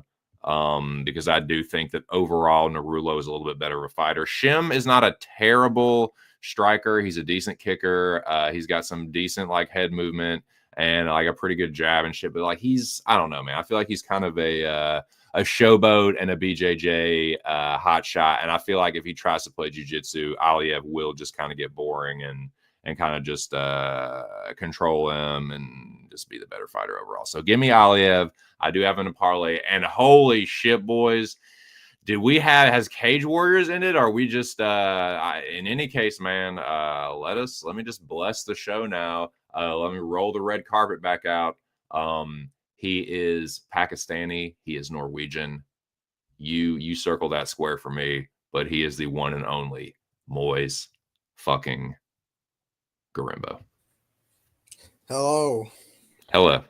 Because I do think that overall Narulo is a little bit better of a fighter. Shim is not a terrible striker. He's a decent kicker. He's got some decent like head movement and like a pretty good jab and shit. But like I don't know, man. I feel like he's kind of a showboat and a BJJ hot shot. And I feel like if he tries to play jiu-jitsu, Aliev will just kind of get boring and kind of just control him and just be the better fighter overall. So give me Aliev. I do have him in a parlay. And holy shit, boys. Has Cage Warriors ended? Or are we just in any case, man, let me just bless the show now. Let me roll the red carpet back out. He is Pakistani, he is Norwegian. You circle that square for me, but he is the one and only Moiz fucking Garimbo. Hello. Hello.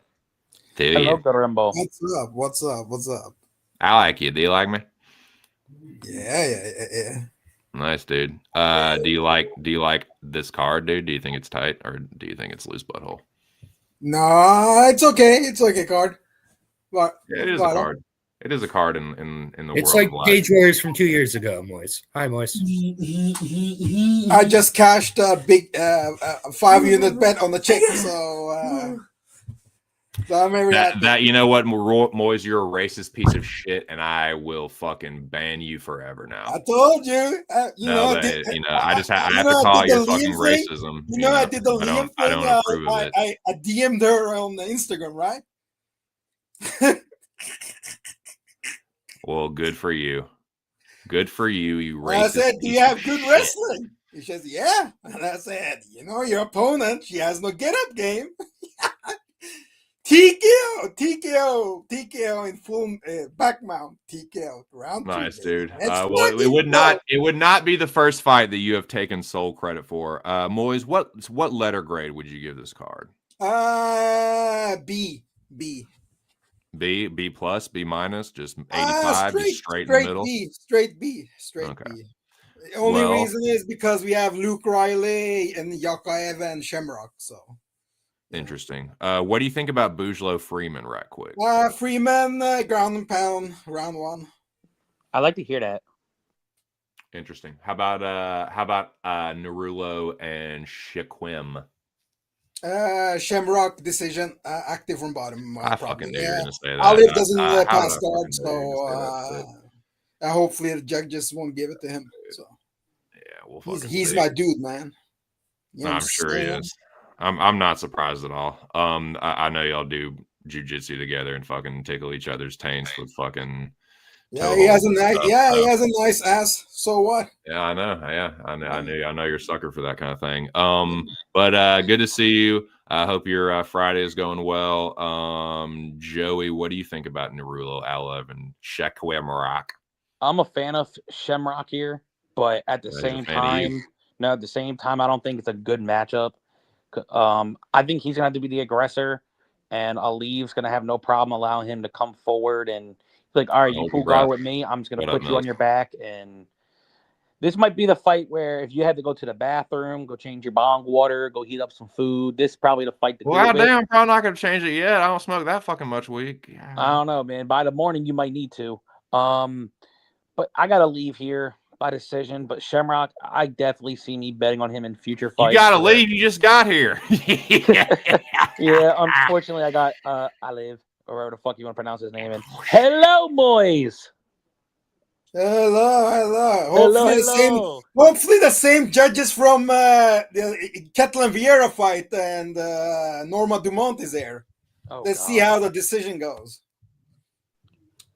Hello, Garimbo. What's up? I like you. Do you like me? Yeah. Nice, dude. Do you like this card, dude? Do you think it's tight, or do you think it's loose butthole? No, it's okay. It's like a card. But Yeah, it is a card. It is a card in the It's world. like Cage Warriors from 2 years ago, Moiz. Hi, Moiz. I just cashed a big 5-unit bet on the chick, so I'm very happy. That you know what, Moiz, you're a racist piece of shit, and I will fucking ban you forever now. I told you. I have to call your fucking racism. I did the Liam thing. I don't approve of it. I DM'd her on the Instagram, right? Well, good for you. Good for you, you racist. I said, do you have good wrestling? He says, yeah. And I said, your opponent, she has no get-up game. TKO in full back mount. TKO round 2. Nice, dude. Well, it would not be the first fight that you have taken sole credit for. Moiz, what letter grade would you give this card? B plus, B minus, just 85, just straight in the middle. Straight B. Okay. B. The only reason is because we have Luke Riley and Yakaev and Shamrock. So interesting. What do you think about Bujlo Freeman, right quick? Freeman, ground and pound, round 1. I like to hear that. Interesting. How about Narulo and Shaquem? Shamrock decision, active from bottom. I fucking knew you were gonna say that. Aliev doesn't pass guard, so hopefully the judges won't give it to him. So yeah, he's my dude, man. I'm sure he is. I'm not surprised at all. I know y'all do jujitsu together and fucking tickle each other's taints with fucking. Yeah, he has a nice ass. So what? Yeah, I know. Yeah, I know you're a sucker for that kind of thing. But good to see you. I hope your Friday is going well. Joey, what do you think about Narulo, Aliev, and Shamrock? I'm a fan of Shamrock here, but at the same time, I don't think it's a good matchup. I think he's gonna have to be the aggressor, and Aliev's gonna have no problem allowing him to come forward and. Like, all right, you pull guard with me. I'm just going to put you on your back. And this might be the fight where if you had to go to the bathroom, go change your bong water, go heat up some food, this is probably the fight to do it. Damn, I'm probably not going to change it yet. I don't smoke that fucking much weed. Yeah. I don't know, man. By the morning, you might need to. But but I gotta leave here by decision. But Shamrock, I definitely see me betting on him in future You fights. gotta leave. You just got here. Yeah, unfortunately, I got I live or whatever the fuck you want to pronounce his name. And hello, Moiz. Hello. Hello. Hopefully the same judges from the Kettle and Vieira fight and Norma Dumont is there. Oh, Let's God. see how the decision goes.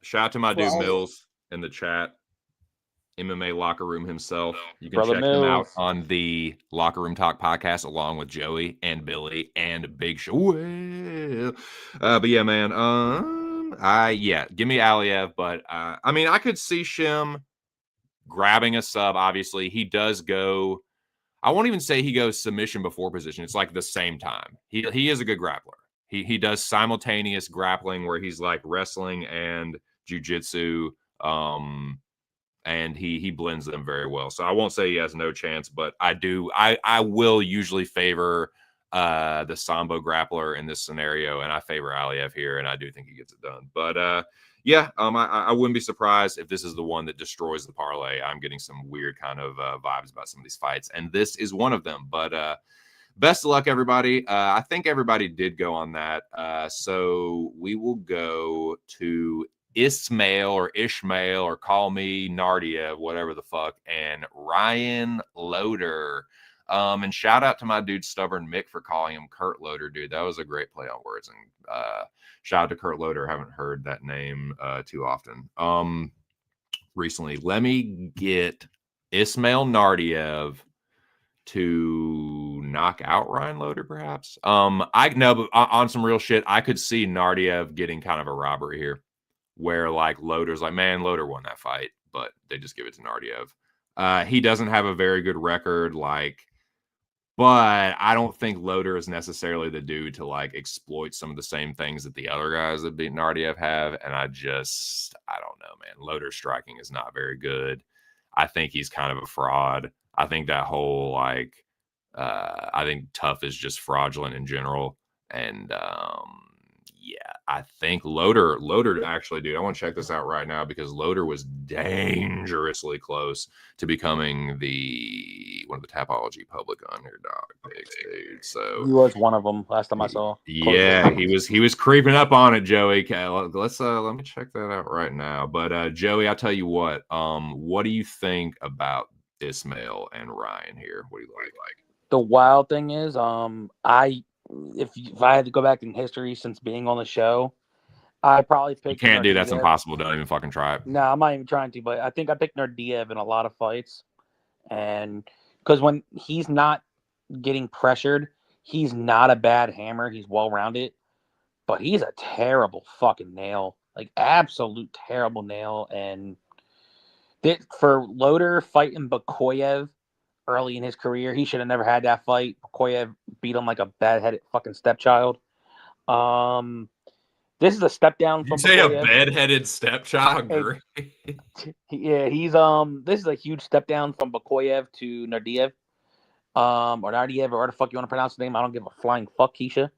Shout out to my dude Well, Mills in the chat. MMA Locker Room himself. You can Brother check him out Mills. on the Locker Room Talk podcast along with Joey and Billy and Big Show. But yeah, man. Give me Aliev, but I mean, I could see Shim grabbing a sub. Obviously, he does go. I won't even say he goes submission before position. It's like the same time. He is a good grappler. He does simultaneous grappling where he's like wrestling and jiu-jitsu. And he blends them very well. So I won't say he has no chance, but I will usually favor the Sambo grappler in this scenario, and I favor Aliev here, and I do think he gets it done. But I wouldn't be surprised if this is the one that destroys the parlay. I'm getting some weird kind of vibes about some of these fights, and this is one of them. But best of luck, everybody. I think everybody did go on that. So we will go to Ishmael or call me Nardia, whatever the fuck, and Ryan Loader. And shout out to my dude Stubborn Mick for calling him Kurt Loader, dude. That was a great play on words. And shout out to Kurt Loader. Haven't heard that name too often. Recently, let me get Ismail Nardiev to knock out Ryan Loader, perhaps. I know, but on some real shit, I could see Nardiev getting kind of a robbery here, where like Loader's like, man, Loader won that fight, but they just give it to Nardiev. He doesn't have a very good record, but I don't think Loader is necessarily the dude to like exploit some of the same things that the other guys that beat Nardiev have. And I don't know, man. Loader striking is not very good. I think he's kind of a fraud. I think that whole I think Tough is just fraudulent in general. And I think Loader actually, dude, I want to check this out right now because Loader was dangerously close to becoming one of the Tapology public underdog picks, dude. So He was one of them last time I saw. Yeah, he was creeping up on it, Joey. Let's let me check that out right now. But Joey, I'll tell you what. What do you think about Ismail and Ryan here? What do you like? The wild thing is, if I had to go back in history since being on the show, I probably picked. You can't do that's Nardiev. impossible. Don't even fucking try it. No, I'm not even trying to, but I think I picked Nardiev in a lot of fights, and because when he's not getting pressured, he's not a bad hammer. He's well rounded, but he's a terrible fucking nail, like absolute terrible nail. And for Loader fighting Bakoyev early in his career, he should have never had that fight. Bakoyev beat him like a bad-headed fucking stepchild. This is a step down from You say Bakoyev. a bed-headed stepchild? Yeah, he's this is a huge step down from Bakoyev to Nardiev. Or Nardiev, or whatever the fuck you want to pronounce the name. I don't give a flying fuck, Keisha.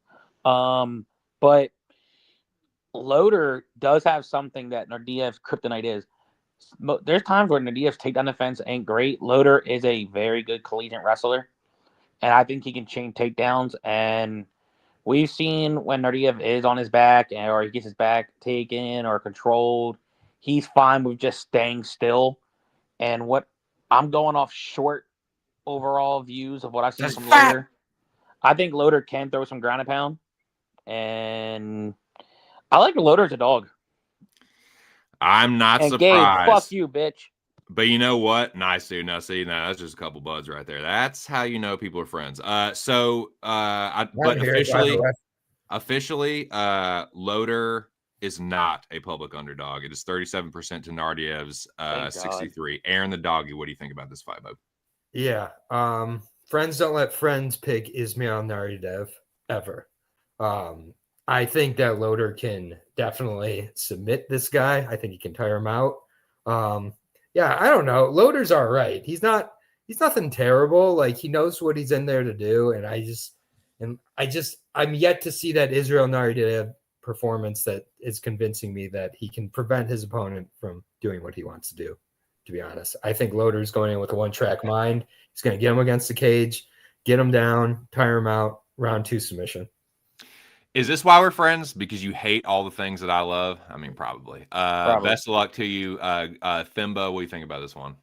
But Loader does have something that Nardiev's kryptonite is. There's times where Nadiev's takedown defense ain't great. Loader is a very good collegiate wrestler, and I think he can chain takedowns. And we've seen when Nardiev is on his back or he gets his back taken or controlled, he's fine with just staying still. And what I'm going off short overall views of what I've seen from Loader, I think Loader can throw some ground and pound, and I like Loader as a dog. I'm not and surprised. Gabe, fuck you, bitch. But you know what? Nice, dude. Now, see, that's just a couple buds right there. That's how you know people are friends. But officially, Loader is not a public underdog. It is 37% to Nardiev's 63. Aaron the doggy, what do you think about this fight, bud? Yeah. Friends don't let friends pick Ismail Nardiev ever. I think that Loader can definitely submit this guy. I think he can tire him out. I don't know. Loader's all right. He's nothing terrible. Like, he knows what he's in there to do. And I'm yet to see that Israel Nardiev performance that is convincing me that he can prevent his opponent from doing what he wants to do. to be honest. I think Loader's going in with a one-track mind. He's going to get him against the cage, get him down, tire him out, round 2 submission. Is this why we're friends? Because you hate all the things that I love? I mean, probably. Best of luck to you. Thimba, what do you think about this one?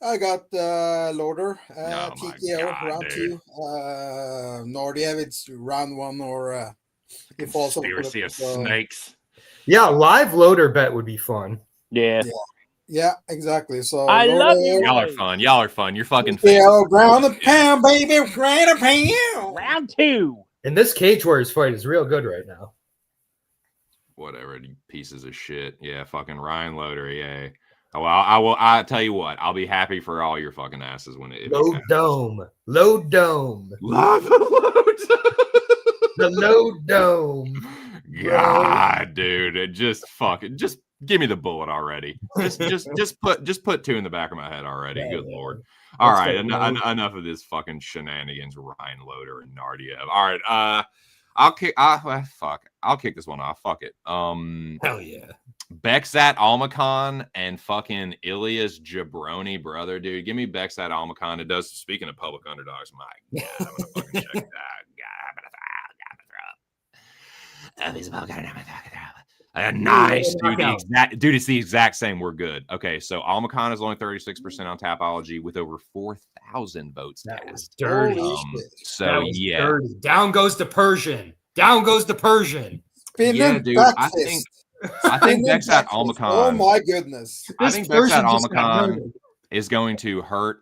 I got Loader, Oh my TKO God, round dude. 2. No idea if it's round 1 or if also Conspiracy of snakes. Yeah, live Loader bet would be fun. Yeah. Yeah, exactly. So I love you. Y'all are fun. Y'all are fun. You're fucking TKO, ground and pound, baby, ground and pound. Round 2. And this Cage Warriors fight is real good right now. Whatever, you pieces of shit. Yeah, fucking Ryan Loader. Yeah. Well, I'll tell you what. I'll be happy for all your fucking asses when it. Load dome. Load dome. Lava loads. The load dome. God, dude, just give me the bullet already. Just put 2 in the back of my head already. Yeah, Good yeah. Lord. All Let's right, go, enough of this fucking shenanigans, Ryan Loader and Nardiev. All right, I'll kick this one off. Fuck it. Hell yeah. Bexat Almakhan and fucking Ilias Jabroni, brother, dude. Give me Bexat Almakhan. It does. Speaking of public underdogs, my God, I'm gonna fucking check that. Nice, dude. It's the exact same. We're good. Okay, so Almakhan is only 36% on Tapology with over 4,000 votes cast. Dirty. So yeah, dirty. Down goes the Persian. Down goes the Persian. Yeah, dude. I think Bexat Almakhan. Oh my goodness. I think Bexat Almakhan is going to hurt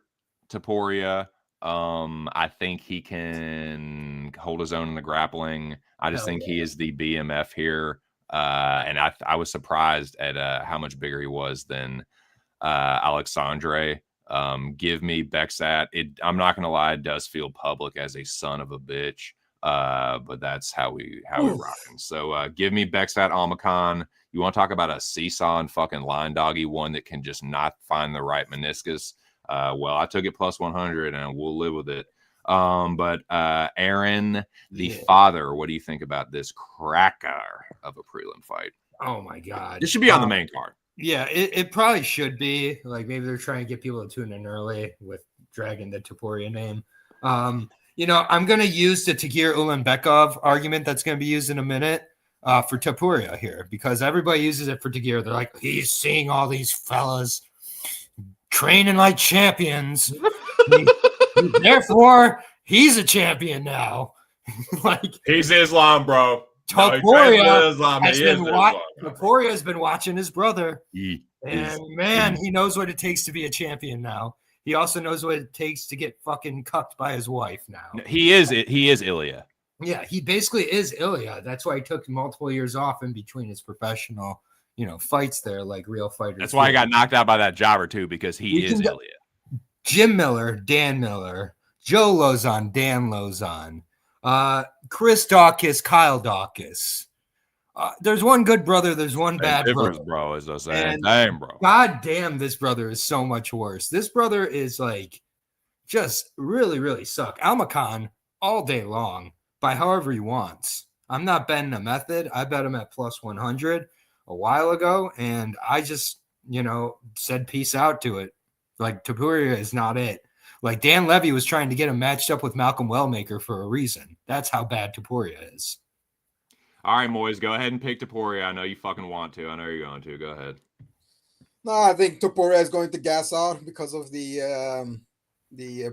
Taporia. I think he can hold his own in the grappling. I just think he is the BMF here. And I was surprised at how much bigger he was than Alexandre. Give me Bexat. I'm not gonna lie, it does feel public as a son of a bitch. But that's how we rocking. So give me Bexat Almakhan. You want to talk about a seesaw and fucking line doggy, one that can just not find the right meniscus? Well, I took it plus 100 and we'll live with it. But Aaron, the father, what do you think about this cracker of a prelim fight? Oh my God. This should be on the main card. Yeah, it probably should be. Like maybe they're trying to get people to tune in early with dragging the Taporia name. I'm going to use the Tagir Ulanbekov argument that's going to be used in a minute for Taporia here because everybody uses it for Tagir. They're like, he's seeing all these fellas training like champions. Therefore, he's a champion now. Like he's Islam, bro. Taporia has been watching his brother. He knows what it takes to be a champion now. He also knows what it takes to get fucking cucked by his wife now. He is Ilya. Yeah, he basically is Ilya. That's why he took multiple years off in between his professional, fights there, like real fighters. That's why he got knocked out by that jobber too, because he is Ilya. Jim Miller, Dan Miller, Joe Lozon, Dan Lozon, Chris Dawkins, Kyle Dawkins. There's one good brother, there's one bad brother. Bro, as I say, damn, bro. God damn, this brother is so much worse. This brother is like just really, really suck. Almakhan all day long by however he wants. I'm not betting a method. I bet him at plus 100 a while ago, and I just, said peace out to it. Like Taporia is not it. Like Dan Levy was trying to get him matched up with Malcolm Wellmaker for a reason. That's how bad Taporia is. All right, Moiz, go ahead and pick Taporia. I know you fucking want to. I know you're going to. Go ahead. No, I think Taporia is going to gas out because of the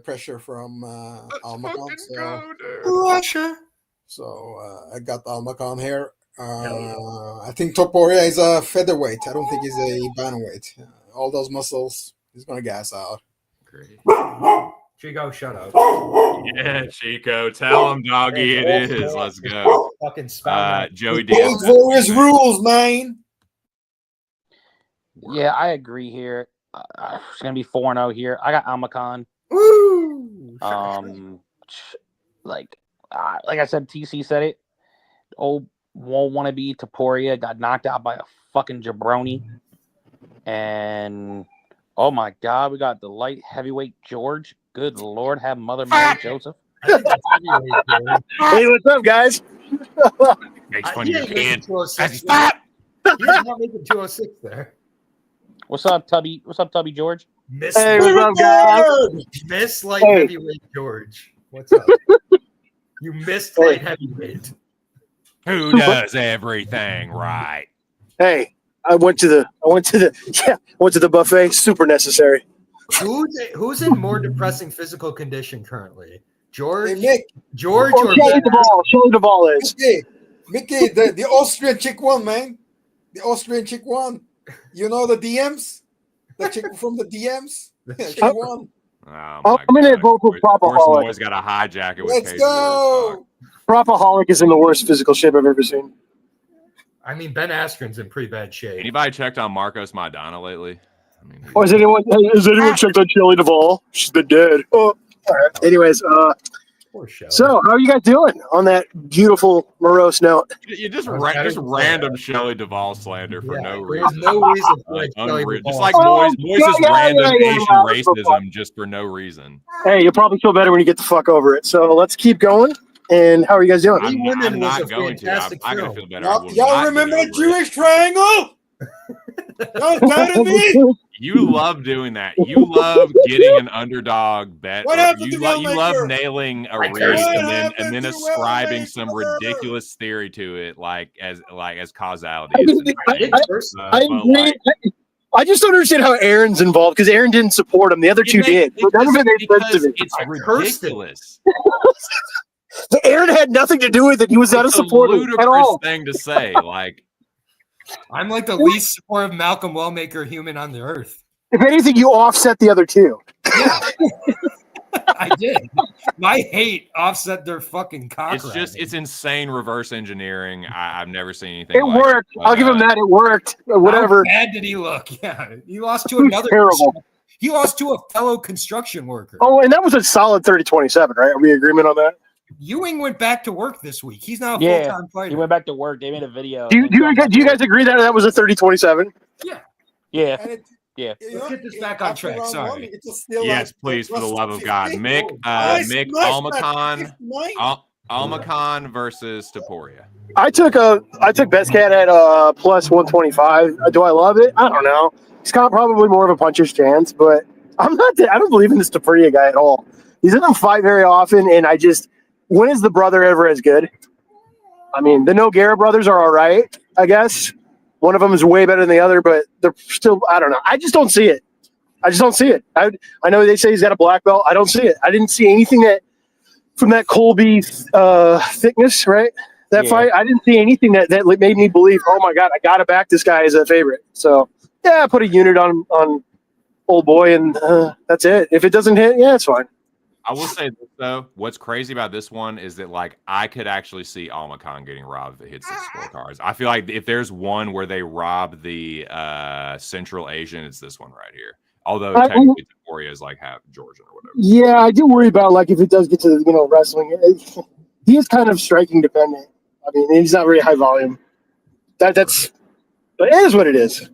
pressure from Almakhan. Pressure. So I got Almakhan here. I think Taporia is a featherweight. I don't think he's a bantamweight. All those muscles, he's going to gas out. Great. Chico, shut up. Yeah, Chico, tell him, doggy, it is. Let's go. Fucking Joey Diaz. For his rules, man. Yeah, I agree here. It's gonna be 4-0 here. I got Almakhan. Woo! Like I said, TC said it. Old won't want to be Taporia got knocked out by a fucking jabroni, and oh my God, we got the light heavyweight George. Good Lord, have Mother Mary Joseph. Hey, what's up, guys? Makes fun of your kid. That's fat. You're not making 206 there. What's up, Tubby? What's up, Tubby George? Miss, Hey, what's up, guys? Miss light Hey. heavyweight George. What's up? You missed light heavyweight. Who does everything right? Hey, I went to the buffet. Super necessary. Who's in more depressing physical condition currently? George, Hey, Nick. George, Oh, or Shelley Ben? Duvall. Shelley Duvall is. Mickey, the Austrian chick won, man. The Austrian chick won. You know the DMs? The chick from the DMs? She won. Oh, I'm my gonna God. vote for Of course, Propaholic. Moiz got a hijack it with Let's Casey go. Propaholic is in the worst physical shape I've ever seen. I mean, Ben Askren's in pretty bad shape. Anybody checked on Marcos Maidana lately? I mean, Oh, has anyone checked on Shelley Duvall? She's been dead. Oh, all right. Anyways, Poor Shelley. so how are you guys doing on that beautiful morose note? you just I was just gonna say random that. Shelley Duvall slander for no There's reason. no reason for Like, Shelley unreal. Duvall. Just like Oh, Moise's yeah, random Asian yeah. racism just for no reason. Hey, you'll probably feel better when you get the fuck over it. So let's keep going. And how are you guys doing? Three Women I'm was not a going to. I'm fantastic not going to film. feel better. I will Y'all not remember get the over it. Jewish triangle? Y'all doubted me? You love doing that. You love getting an underdog bet. What or happened you, to you love Railmaker? nailing a I read cursed him. and then What ascribing happened to some Railmaker? ridiculous theory to it, like as causality. I It's mean, insane. I cursed him. I But, agree. like, I just don't understand how Aaron's involved because Aaron didn't support him. The other two did. But none of it made sense to me. it's I cursed him. ridiculous. Aaron had nothing to do with it. He was not a It's a supporter at ludicrous all. thing to say. Like, I'm like the least supportive Malcolm Wellmaker human on the earth. If anything, you offset the other two. Yeah. I did. My hate offset their fucking cock. it's insane reverse engineering. I've never seen anything. It like worked. But, I'll give him that. It worked. Whatever. How bad did he look? Yeah. He lost to He was another. terrible. He lost to a fellow construction worker. Oh, and that was a solid 30-27, right? Are we in agreement on that? Ewing went back to work this week. He's now a Yeah, full-time fighter. He went back to work. They made a video. Do you guys agree that that was a 30-27? Yeah. And it, Yeah. you Let's know, get this back on after track, round sorry. one, it's still yes, like please, for the plus love of God, 50. Mick, Nice, Mick nice, Almacan, 59. Almacan versus Taporia. I took Bestcat at plus 125. Do I love it? I don't know. He's got probably more of a puncher's chance, but I don't believe in this Taporia guy at all. He doesn't fight very often, and when is the brother ever as good? I mean, the Nogueira brothers are all right, I guess. One of them is way better than the other, but they're still, I don't know. I just don't see it. I know they say he's got a black belt. I don't see it. I didn't see anything from that Colby thickness, right? That fight, I didn't see anything that made me believe, oh my God, I got to back this guy as a favorite. So, yeah, I put a unit on old boy, and that's it. If it doesn't hit, yeah, it's fine. I will say this, though. What's crazy about this one is that, like, I could actually see Almacan getting robbed if it hits 6 scorecards. I feel like if there's one where they rob the Central Asian, it's this one right here. Although technically Taporia is like half Georgian or whatever. Yeah, I do worry about if it does get to wrestling. He is kind of striking dependent. I mean, he's not very high volume. But it is what it is.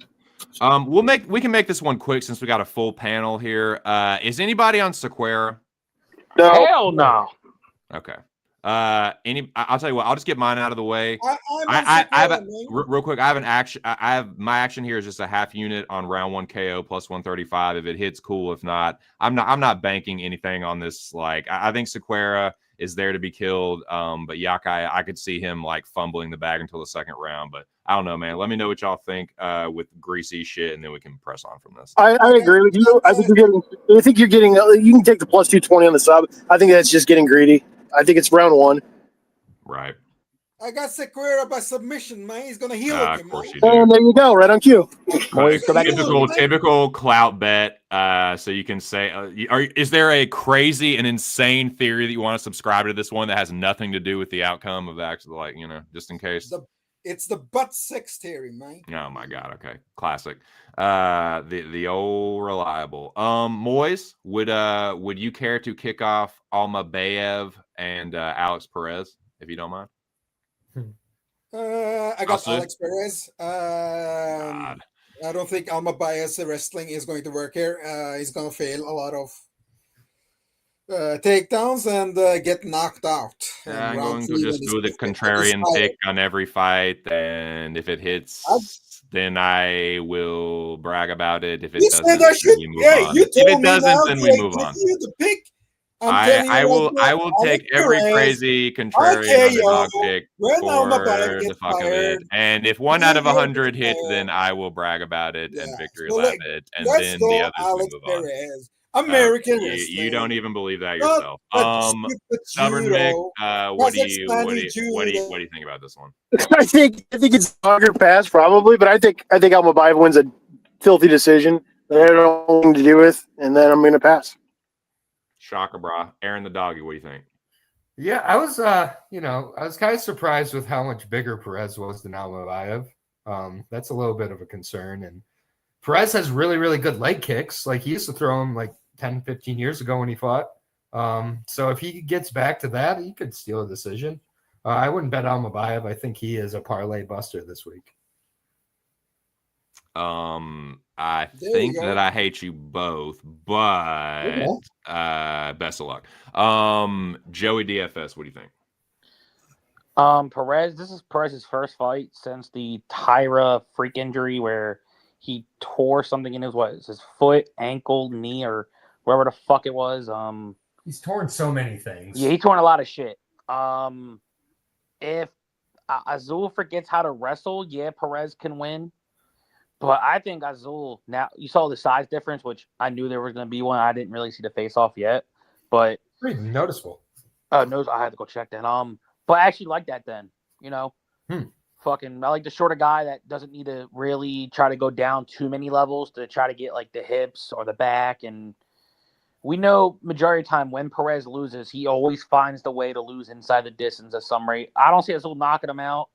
We can make this one quick since we got a full panel here. Is anybody on Sequeira? No. Hell no. Okay. I'll tell you what. I'll just get mine out of the way. I have Real quick. I have an action. I have my action here is just a half unit on round 1 KO plus 135. If it hits, cool. If not, I'm not banking anything on this. Like I think Sequeira is there to be killed. But Yakai, I could see him like fumbling the bag until the second round. But I don't know, man. Let me know what y'all think with greasy shit, and then we can press on from this. I agree with you. I think you're getting. You can take the plus 220 on the sub. I think that's just getting greedy. I think it's round 1. Right. I got Sequeira by submission, man. He's gonna heal Of him, course man. you do. And there you go, right on cue. Moiz, go back to Typical clout bet. So you can say, is there a crazy and insane theory that you want to subscribe to this one that has nothing to do with the outcome of actually, just in case? It's the butt sex theory, man. Oh my God. Okay. Classic. The old reliable. Moiz, would you care to kick off Alma Bayev and Alex Perez, if you don't mind? I got Also, Alex Perez. I don't think Alma Baez wrestling is going to work here. He's going to fail a lot of takedowns and get knocked out. I'm going to just do the contrarian pick on every fight, and if it hits, then I will brag about it. If it You doesn't, said I then should. we move Yeah, on. you If told it me doesn't, now then to we move give on. you the pick. I'm telling you I right will now, take Alex every Perez. crazy contrarian Okay, underdog yo. pick When Almabayev for the gets fuck of it. fired, And if 1 you out of will 100 be hits, fired. then I will brag about it and Yeah. victory So lap it. And let's then the go, others we Alex move on. Perez. Okay, American you don't wrestling. even believe that Not yourself. the stupid Stubborn Mick, judo. what do you Kazakhstani judo. think about this one? I think it's a hard pass probably, but I think Almabayev wins a filthy decision that I don't have anything to do with, and then I'm going to pass. Shocker, brah. Aaron the doggy, what do you think? Yeah, I was I was kind of surprised with how much bigger Perez was than Almabayev. That's a little bit of a concern. And Perez has really, really good leg kicks. Like he used to throw them like 10, 15 years ago when he fought. So if he gets back to that, he could steal a decision. I wouldn't bet Almabayev. I think he is a parlay buster this week. I There think you go. that I hate you both, but best of luck. Joey DFS, what do you think? Perez, this is Perez's first fight since the Tyra freak injury where he tore something in his foot, ankle, knee, or wherever the fuck it was. He's torn so many things. Yeah, he torn a lot of shit. If Azul forgets how to wrestle, yeah, Perez can win. But I think Azul, now you saw the size difference, which I knew there was going to be one. I didn't really see the face off yet, but Pretty noticeable. no, I had to go check that. But I actually like that then, fucking, I like the shorter guy that doesn't need to really try to go down too many levels to try to get like the hips or the back. And we know majority of the time when Perez loses, he always finds the way to lose inside the distance at some rate. I don't see Azul knocking him out.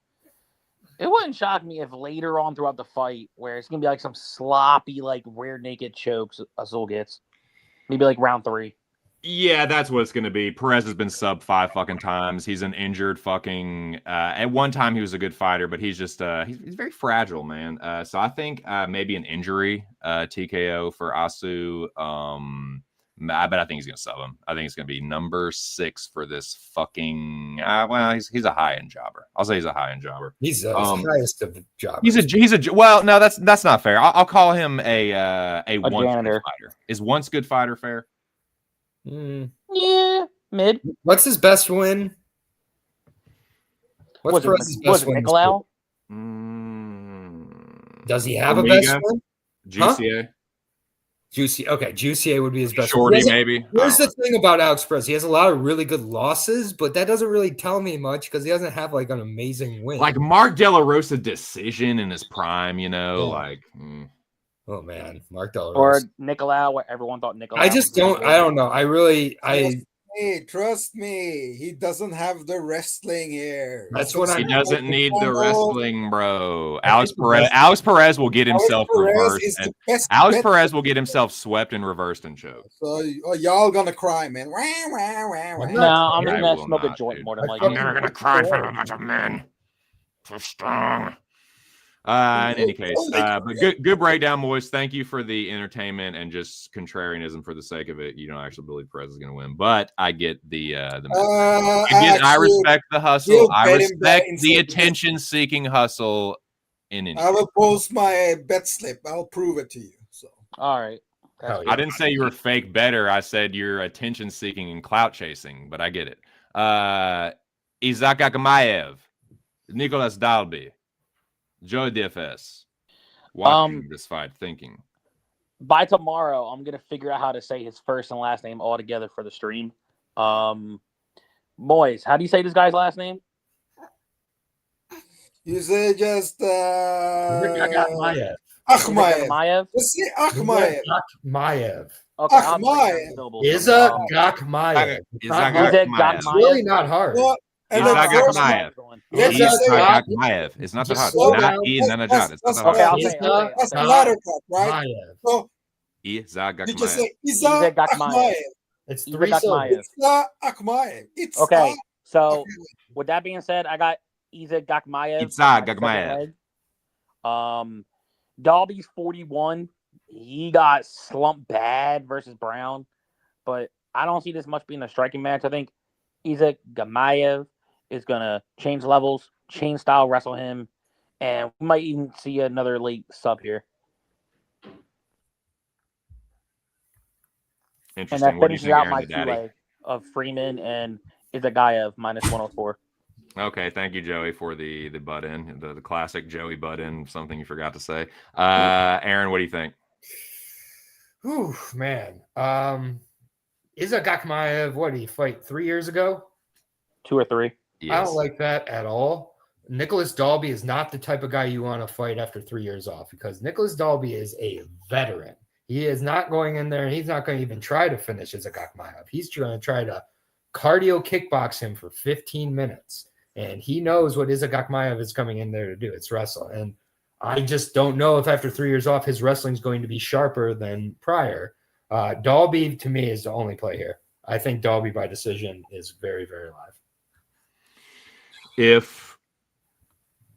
It wouldn't shock me if later on throughout the fight, where it's gonna be like some sloppy, like rear naked chokes Azul gets, maybe like round 3. Yeah, that's what it's going to be. Perez has been sub 5 fucking times. He's an injured fucking. At one time, he was a good fighter, but he's just he's very fragile, man. So I think maybe an injury TKO for Asu. I think he's going to sub him. I think it's going to be number 6 for this fucking. He's a high end jobber. I'll say he's a high end jobber. He's the highest of the jobbers. He's a well. No, that's not fair. I'll call him a once janitor. good fighter. Is once good fighter fair? Yeah, mid. What's his best win? What's Perez's best win? Nicolau? Does he have Omega? a best win? GCA? Juicy. Okay, Juicy would be his best. Shorty, maybe. Here's the thing about Alex Perez. He has a lot of really good losses, but that doesn't really tell me much because he doesn't have like an amazing win. Like Mark De La Rosa decision in his prime, Oh man, Mark De La Or Rosa. Nicolau, what everyone thought Nicolau. I just don't. I don't know. Trust me. He doesn't have the wrestling here. That's what he doesn't need the wrestling, bro. I think Alex Perez will get himself reversed. Alex bet. Perez will get himself swept and reversed and choked. So y'all gonna cry, man. No, I'm just gonna smoke a joint more than like. I'm never gonna cry in front of a bunch of men. Too strong. In any case, but good breakdown, Moiz. Thank you for the entertainment and just contrarianism for the sake of it. You don't actually believe Perez is going to win, but I get I respect the hustle. I respect the attention-seeking hustle. I will post my bet slip. I'll prove it to you. So all right. I didn't say you were fake better. I said you're attention-seeking and clout chasing, but I get it. Isaac Akamayev, Nicolas Dalby. Joey DFS, watching this fight, thinking. By tomorrow, I'm gonna figure out how to say his first and last name all together for the stream. Moiz, how do you say this guy's last name? You say just Akhmayev. Akhmayev. Just say Akhmayev. Akhmayev. Okay, Akhmayev. Isaac Akhmayev. It's really not hard. Well, and Isaac then first, Akhmayev. let's just say It's not that Just hard. slow Not down. E and then a jot. It's not that Okay, I'll hard. say it. that's the ladder cut, right? So Isaac you just Akhmayev. say Isaac Akhmayev. It's Isaac 3 syllables. Akhmayev. Isaac Akhmayev. It's Okay, so with that being said, I got Isaac Akhmayev. Isaac Akhmayev. Dalby's 41. He got slumped bad versus Brown, but I don't see this much being a striking match. I think Isaac Akhmayev is gonna change levels, chain style wrestle him, and we might even see another late sub here. And Interesting. that What do you finishes think, out Aaron my the two Daddy? leg of Freeman and Izagaya minus 104. Okay, thank you, Joey, for the butt in, the classic Joey butt in. Something you forgot to say. Aaron, what do you think? Ooh, man. Iza Gakmaev, what did he fight 3 years ago? 2 or 3. I don't like that at all. Nicholas Dalby is not the type of guy you want to fight after 3 years off, because Nicholas Dalby is a veteran. He is not going in there, and he's not going to even try to finish Iza Gakmaev. He's going to try to cardio kickbox him for 15 minutes. And he knows what Iza Gakmaev is coming in there to do. It's wrestle. And I just don't know if after 3 years off, his wrestling is going to be sharper than prior. Dalby, to me, is the only play here. I think Dalby by decision is very, very live. If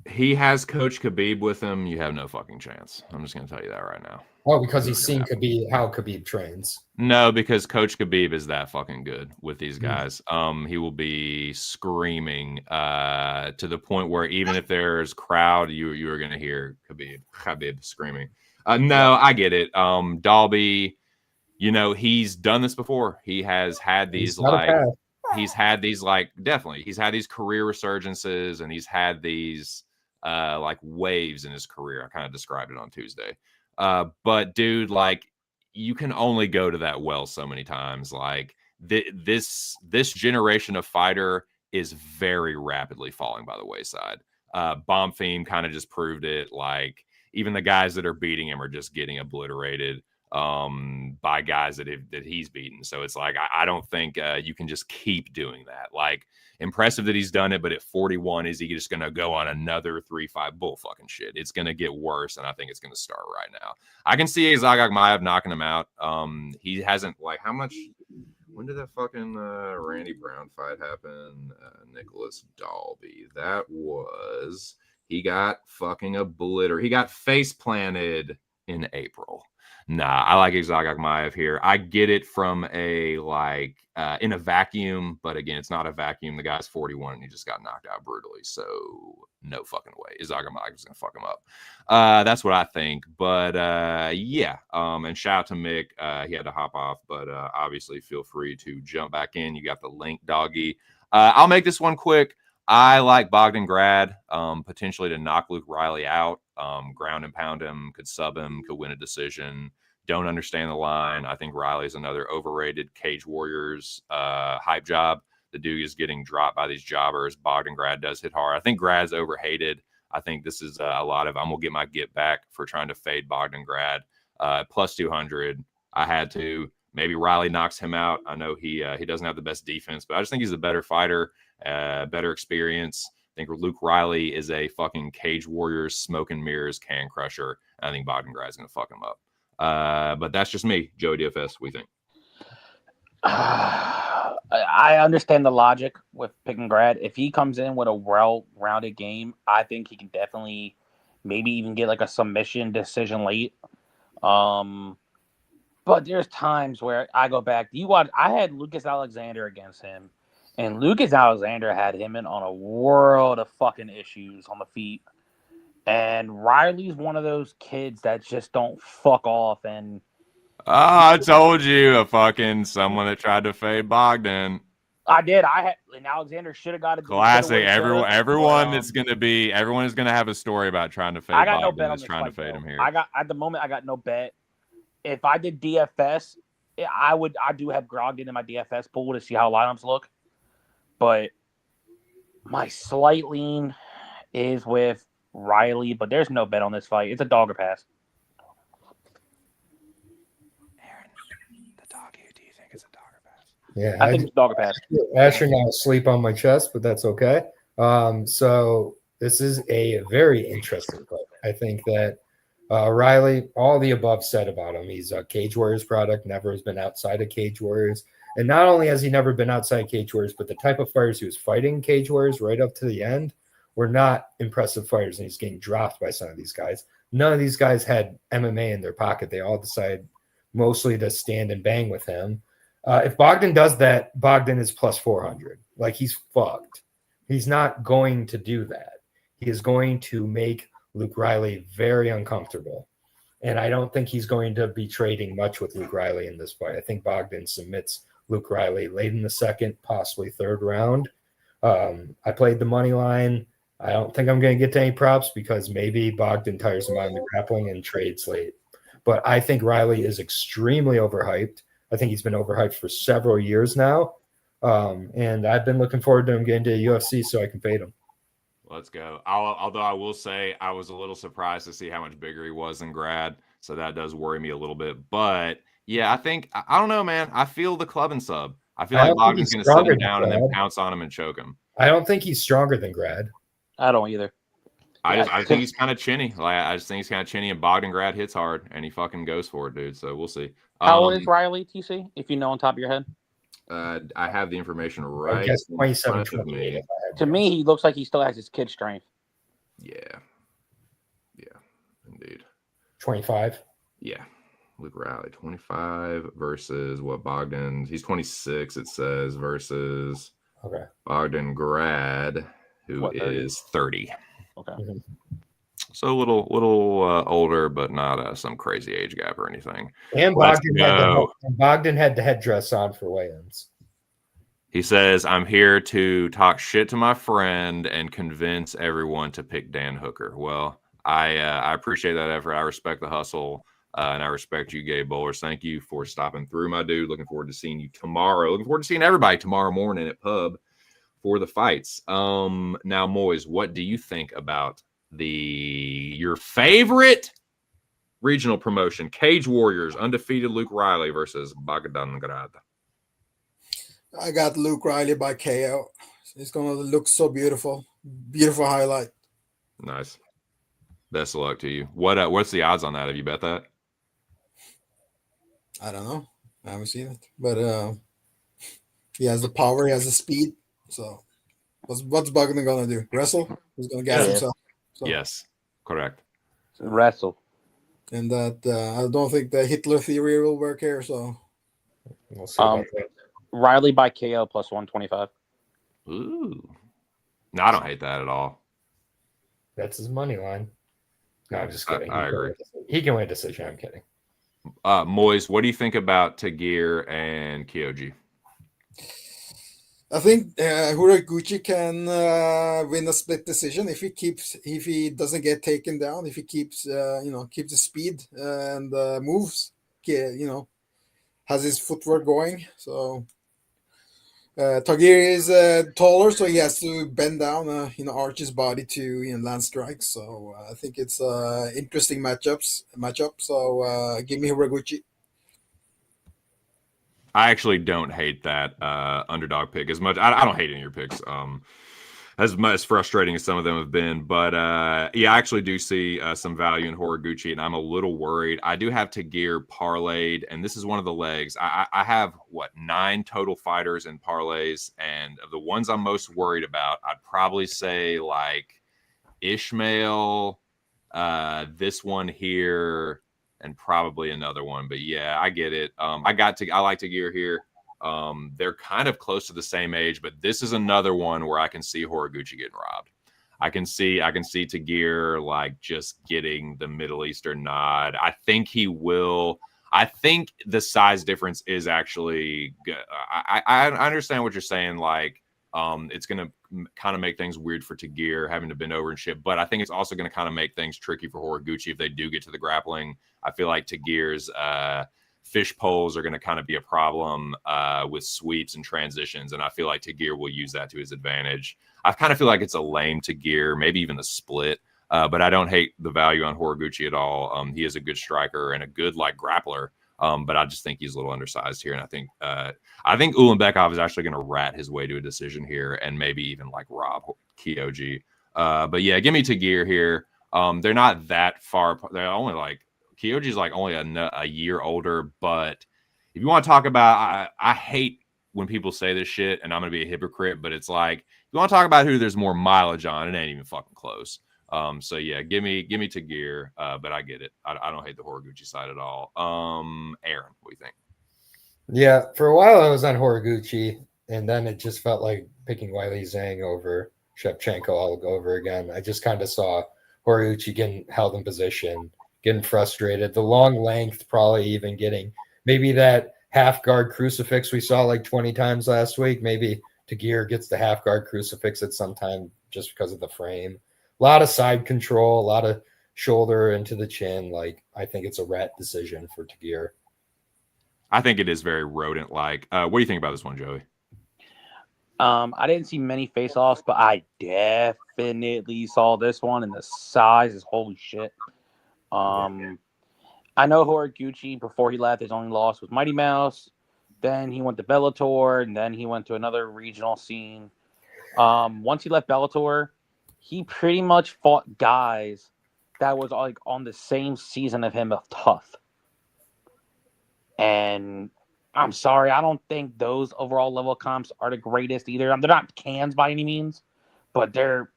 he has Coach Khabib with him, you have no fucking chance. I'm just going to tell you that right now. Oh, because he's seen Khabib, how Khabib trains. No, because Coach Khabib is that fucking good with these guys. He will be screaming to the point where even if there's crowd, you are going to hear Khabib screaming. No, I get it. Dalby, he's done this before. He has had these he's had these career resurgences, and he's had these waves in his career. I kind of described it on Tuesday. But dude, you can only go to that well so many times. This generation of fighter is very rapidly falling by the wayside. Bomb Fiend kind of just proved it. Even the guys that are beating him are just getting obliterated by guys that he's beaten. So it's I don't think you can just keep doing that. Impressive that he's done it, but at 41, is he just going to go on another 3-5 bull fucking shit? It's going to get worse, and I think it's going to start right now. I can see Zagagmaev knocking him out. He hasn't, how much? When did that fucking Randy Brown fight happen? Nicholas Dalby. That was, he got fucking obliterated. He got face planted in April. Nah, I like Zagagmaev here. I get it from in a vacuum, but again, it's not a vacuum. The guy's 41 and he just got knocked out brutally. So no fucking way. Zagagmaev is gonna fuck him up. That's what I think. But yeah. And shout out to Mick. He had to hop off, but obviously feel free to jump back in. You got the link, doggy. I'll make this one quick. I like Bogdangrad potentially to knock Luke Riley out, ground and pound him, could sub him, could win a decision. Don't understand the line. I think Riley's another overrated Cage Warriors hype job. The dude is getting dropped by these jobbers. Bogdangrad does hit hard. I think Grad's overhated. I think this is a lot of, I'm going to get my get back for trying to fade Bogdangrad. Plus 200. I had to. Maybe Riley knocks him out. I know he doesn't have the best defense, but I just think he's a better fighter. Better experience. I think Luke Riley is a fucking Cage Warriors smoke and mirrors can crusher. I think Bogdangrad is going to fuck him up. But that's just me. Joey DFS, what do you think? I understand the logic with picking Grad. If he comes in with a well-rounded game, I think he can definitely maybe even get a submission decision late. But there's times where I go back. I had Lucas Alexander against him. And Lucas Alexander had him in on a world of fucking issues on the feet. And Riley's one of those kids that just don't fuck off. And I told you, someone that tried to fade Bogdan. I did. And Alexander should have got a classic. Everyone is going to have a story about trying to fade Bogdan. No bet on trying to fade him here. At the moment, I got no bet. If I did DFS, I do have Brogdon in my DFS pool to see how lineups look. But my slight lean is with Riley, but there's no bet on this fight. It's a dog or pass. Aaron, the doggy, do you think it's a dog or pass? Yeah, I think it's a dog or pass. Asher now asleep on my chest, but that's okay. So this is a very interesting fight. I think that Riley, all the above said about him. He's a Cage Warriors product, never has been outside of Cage Warriors. And not only has he never been outside Cage Warriors, but the type of fighters he was fighting Cage Warriors right up to the end were not impressive fighters, and he's getting dropped by some of these guys. None of these guys had MMA in their pocket. They all decided mostly to stand and bang with him. If Bogdan does that, Bogdan is plus 400. He's fucked. He's not going to do that. he is going to make Luke Riley very uncomfortable. And I don't think he's going to be trading much with Luke Riley in this fight. I think Bogdan submits Luke Riley late in the second, possibly third round. I played the money line. I don't think I'm going to get to any props because maybe Bogdan tires him out in the grappling and trades late. But I think Riley is extremely overhyped. I think he's been overhyped for several years now. And I've been looking forward to him getting to UFC so I can fade him. Let's go. Although I will say I was a little surprised to see how much bigger he was than Grad. So that does worry me a little bit. But yeah, I don't know, man. I feel the club and sub. I feel like Bogdan's going to sit him down and then pounce on him and choke him. I don't think he's stronger than Grad. I don't either. I think he's kind of chinny. Like I just think he's kind of chinny, and Bogdan Grad hits hard, and he fucking goes for it, dude. So we'll see. How old is Riley, TC? If you know on top of your head. I have the information right. I guess 27, 28. To me, he looks like he still has his kid strength. Yeah, indeed. 25. Yeah, Luke Riley, 25 versus what Bogdan? He's 26. It says versus Bogdan Grad, who is 30. Okay. Mm-hmm. So a little older, but not some crazy age gap or anything. And Bogdan had the headdress on for weigh-ins. He says, "I'm here to talk shit to my friend and convince everyone to pick Dan Hooker." Well, I appreciate that effort. I respect the hustle, and I respect you, Gabe Bowlers. Thank you for stopping through, my dude. Looking forward to seeing you tomorrow. Looking forward to seeing everybody tomorrow morning at Pub for the fights. Now, Moiz, what do you think about your favorite regional promotion, Cage Warriors, undefeated Luke Riley versus Bogdan Grad? I got Luke Riley by KO. It's going to look so beautiful. Beautiful highlight. Nice. Best of luck to you. What's the odds on that? Have you bet that? I don't know. I haven't seen it. But he has the power. He has the speed. So what's Bogdan going to do? Wrestle? He's going to get himself. So. Yes. Correct. Wrestle. And that I don't think the Hitler theory will work here. So we'll see about that. Riley by KO plus 125. Ooh. No, I don't hate that at all. That's his money line. No, I'm just kidding. I agree. He can win a decision. I'm kidding. Moiz, what do you think about Tagir and Kyoji? I think Huraguchi can win a split decision if he doesn't get taken down, if he keeps keeps the speed and moves, has his footwork going. So Tagir is taller, so he has to bend down, arch his body to land strikes. So I think it's interesting matchup. So give me Huraguchi. I actually don't hate that underdog pick as much. I don't hate any of your picks, as frustrating as some of them have been. But yeah, I actually do see some value in Horiguchi, and I'm a little worried. I do have Tagir parlayed, and this is one of the legs. I have 9 total fighters in parlays, and of the ones I'm most worried about, I'd probably say like Ishmael, this one here, and probably another one. But yeah, I get it. I like Tagir here. They're kind of close to the same age, but this is another one where I can see Horiguchi getting robbed. I can see Tagir like just getting the Middle Eastern nod. I think he will. I think the size difference is actually good. I understand what you're saying. Like, it's going to kind of make things weird for Tagir having to bend over and shit, but I think it's also going to kind of make things tricky for Horiguchi if they do get to the grappling. I feel like Tagir's fish poles are going to kind of be a problem with sweeps and transitions, and I feel like Tagir will use that to his advantage. I kind of feel like it's a lame Tagir, maybe even a split, but I don't hate the value on Horiguchi at all. He is a good striker and a good grappler, but I just think he's a little undersized here, and I think Ulanbekov is actually going to rat his way to a decision here and maybe even rob Kyoji. But yeah, give me Tagir here. They're not that far. They're only Kyoji's only a year older, but if you want to talk about, I hate when people say this shit, and I'm going to be a hypocrite, but it's if you want to talk about who there's more mileage on, it ain't even fucking close. So yeah, give me Tagir, but I get it. I don't hate the Horiguchi side at all. Aaron, what do you think? Yeah, for a while I was on Horiguchi, and then it just felt like picking Wiley Zhang over Shevchenko all over again. I just kind of saw Horiuchi getting held in position, getting frustrated. The long length, probably even getting maybe that half guard crucifix we saw like 20 times last week. Maybe Tagir gets the half guard crucifix at some time just because of the frame. A lot of side control, a lot of shoulder into the chin. Like, I think it's a rat decision for Tagir. I think it is very rodent-like. What do you think about this one, Joey? I didn't see many face-offs, but I definitely saw this one, and the size is holy shit. I know Horiguchi, before he left, his only loss was Mighty Mouse. Then he went to Bellator, and then he went to another regional scene. Once he left Bellator, he pretty much fought guys that was like on the same season of him of tough. And I'm sorry, I don't think those overall level comps are the greatest either. They're not cans by any means, but you're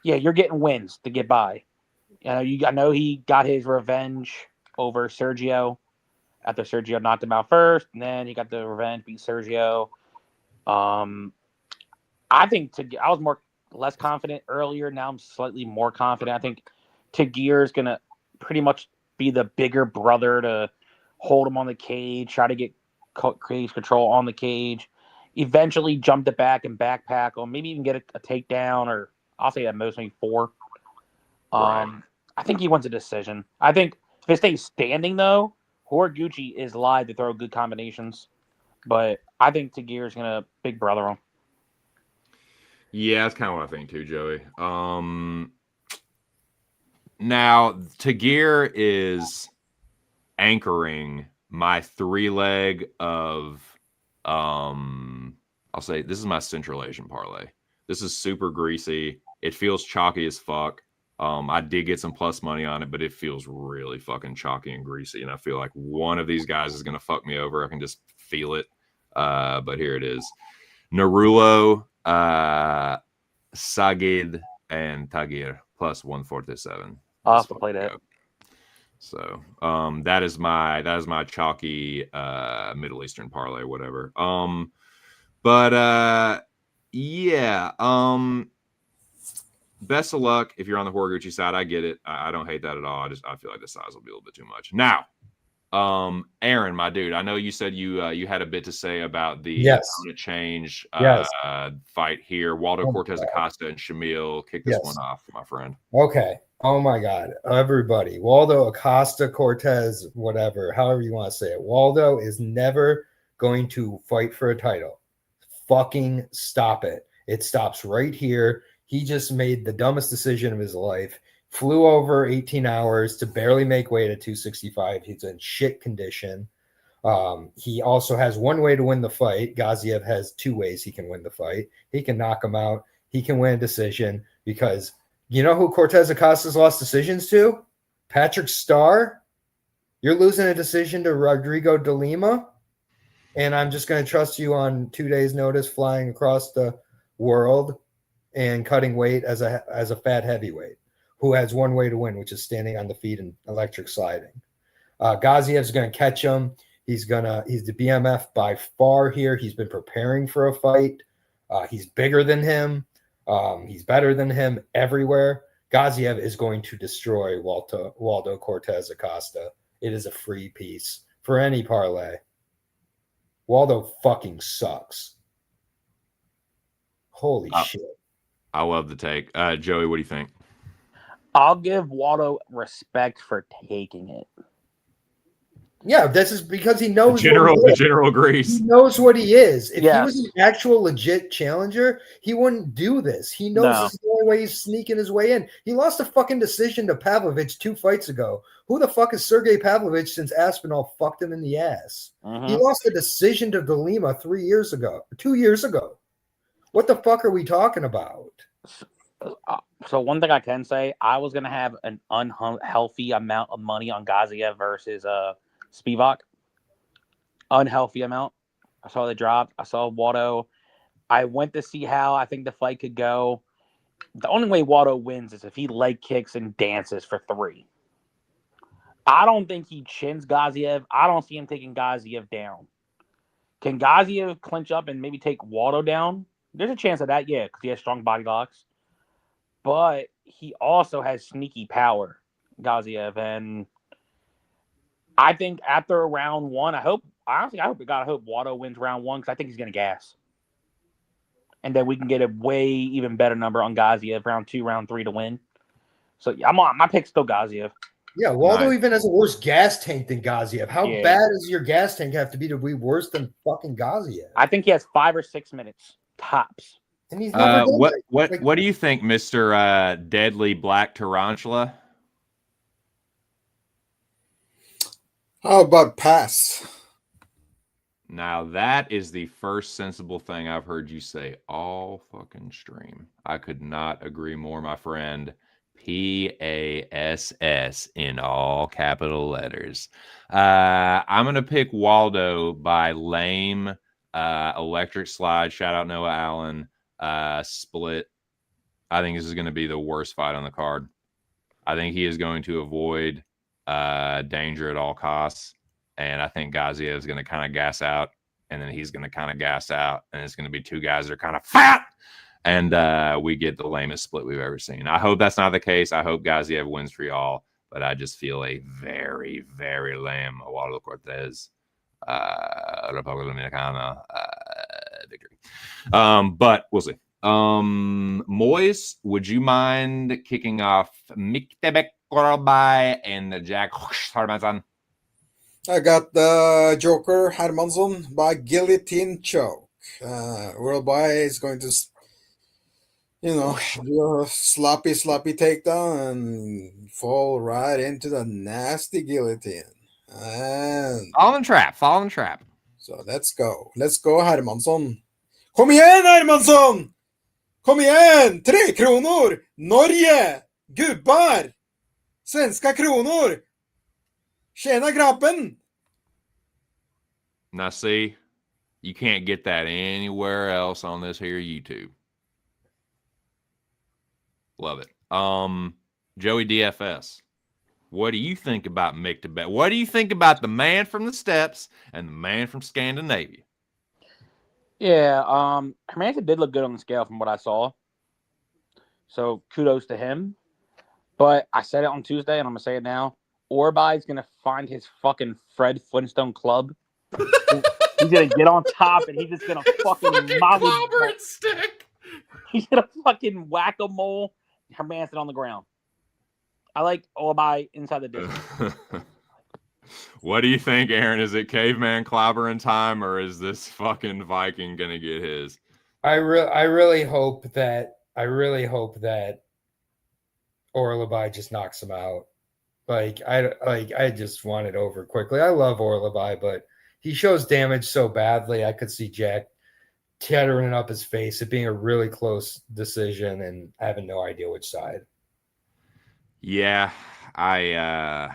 getting wins to get by. I know he got his revenge over Sergio after Sergio knocked him out first, and then he got the revenge, beat Sergio. I think I was less confident earlier. Now I'm slightly more confident. I think Tagir is gonna pretty much be the bigger brother to hold him on the cage, try to get cage control on the cage, eventually jump the back and backpack him, maybe even get a takedown, or I'll say at most maybe 4. Right. I think he wins a decision. I think if it stays standing though, Horiguchi is live to throw good combinations, but I think Tagir is gonna big brother him. Yeah, that's kind of what I think too, Joey. Now Tagir is anchoring my 3-leg of I'll say this is my Central Asian parlay. This is super greasy. It feels chalky as fuck. I did get some plus money on it, but it feels really fucking chalky and greasy. And I feel like one of these guys is going to fuck me over. I can just feel it. But here it is. Narulo, Sagid, and Tagir plus 147. I'll have to play that. So that is my chalky Middle Eastern parlay, whatever. Best of luck if you're on the Horiguchi side. I get it. I don't hate that at all. I feel like the size will be a little bit too much. Now, Aaron, my dude, I know you said you had a bit to say about the change fight here. Waldo Cortez Acosta and Shamil kick this one off, my friend. Okay. Oh my God. Everybody. Waldo Acosta, Cortez, whatever, however you want to say it. Waldo is never going to fight for a title. Fucking stop it. It stops right here. He just made the dumbest decision of his life. Flew over 18 hours to barely make weight at 265. He's in shit condition. He also has one way to win the fight. Gaziev has 2 ways he can win the fight. He can knock him out. He can win a decision because you know who Cortez Acosta's lost decisions to? Patrick Starr. You're losing a decision to Rodrigo de Lima. And I'm just going to trust you on 2 days' notice flying across the world and cutting weight as a fat heavyweight who has one way to win, which is standing on the feet and electric sliding. Gaziev's going to catch him. He's the BMF by far here. He's been preparing for a fight. He's bigger than him. He's better than him everywhere. Gaziev is going to destroy Waldo Cortez Acosta. It is a free piece for any parlay. Waldo fucking sucks. Holy shit. I love the take. Joey, what do you think? I'll give Waldo respect for taking it. Yeah, this is because he knows the general agrees. He knows what he is. If he was an actual legit challenger, he wouldn't do this. He knows this is the only way he's sneaking his way in. He lost a fucking decision to Pavlovich 2 fights ago. Who the fuck is Sergey Pavlovich since Aspinall fucked him in the ass? He lost a decision to De Lima 2 years ago. What the fuck are we talking about? So one thing I can say, I was going to have an unhealthy amount of money on Gaziev versus Spivak. Unhealthy amount. I saw they dropped. I saw Waldo. I went to see how I think the fight could go. The only way Waldo wins is if he leg kicks and dances for 3. I don't think he chins Gaziev. I don't see him taking Gaziev down. Can Gaziev clinch up and maybe take Waldo down? There's a chance of that, yeah, because he has strong body locks. But he also has sneaky power, Gaziev. And I think after round one, I hope Watto wins round one because I think he's going to gas. And then we can get a way even better number on Gaziev round 2, round 3 to win. So I'm on my pick's still Gaziev. Yeah, Waldo Nice. even has a worse gas tank than Gaziev. How Yeah. bad does your gas tank have to be worse than fucking Gaziev? I think he has 5 or 6 minutes tops. And he's never done that. What do you think, Mister Deadly Black Tarantula? How about pass? Now that is the first sensible thing I've heard you say all fucking stream. I could not agree more, my friend. PASS in all capital letters. I'm gonna pick Waldo by lame electric slide. Shout out Noah Allen. Split. I think this is going to be the worst fight on the card. I think he is going to avoid danger at all costs. And I think Gaziev is going to kind of gas out. And then he's going to kind of gas out. And it's going to be two guys that are kind of fat. And we get the lamest split we've ever seen. I hope that's not the case. I hope Gaziev wins for y'all. But I just feel a very, very lame Eduardo Cortez República Dominicana victory. But we'll see. Moiz, would you mind kicking off Miktebek Korobay and the Jack Hermansson? I got the Joker Hermansson by guillotine choke. Worldby is going to, do a sloppy takedown and fall right into the nasty guillotine. And Fall in trap. so let's go, Hermansson. Kom igen, Hermansson! Kom igen! 3 kronor! Norge! Gubbar! Svenska kronor! Tjena grabben! Now see, you can't get that anywhere else on this here YouTube. Love it. Joey DFS. What do you think about Miktebek? What do you think about the man from the steppes and the man from Scandinavia? Yeah, Hermanson did look good on the scale from what I saw. So kudos to him. But I said it on Tuesday, and I'm going to say it now. Orby's going to find his fucking Fred Flintstone club. He's going to get on top, and he's just going to fucking clobber stick. He's going to fucking whack-a-mole Hermanson on the ground. I like Orby inside the distance. What do you think, Aaron? Is it caveman clobbering time, or is this fucking Viking gonna get his? I really hope that Orlabai just knocks him out. I just want it over quickly. I love Orlabai, but he shows damage so badly. I could see Jack tearing up his face, it being a really close decision, and having no idea which side. Yeah, I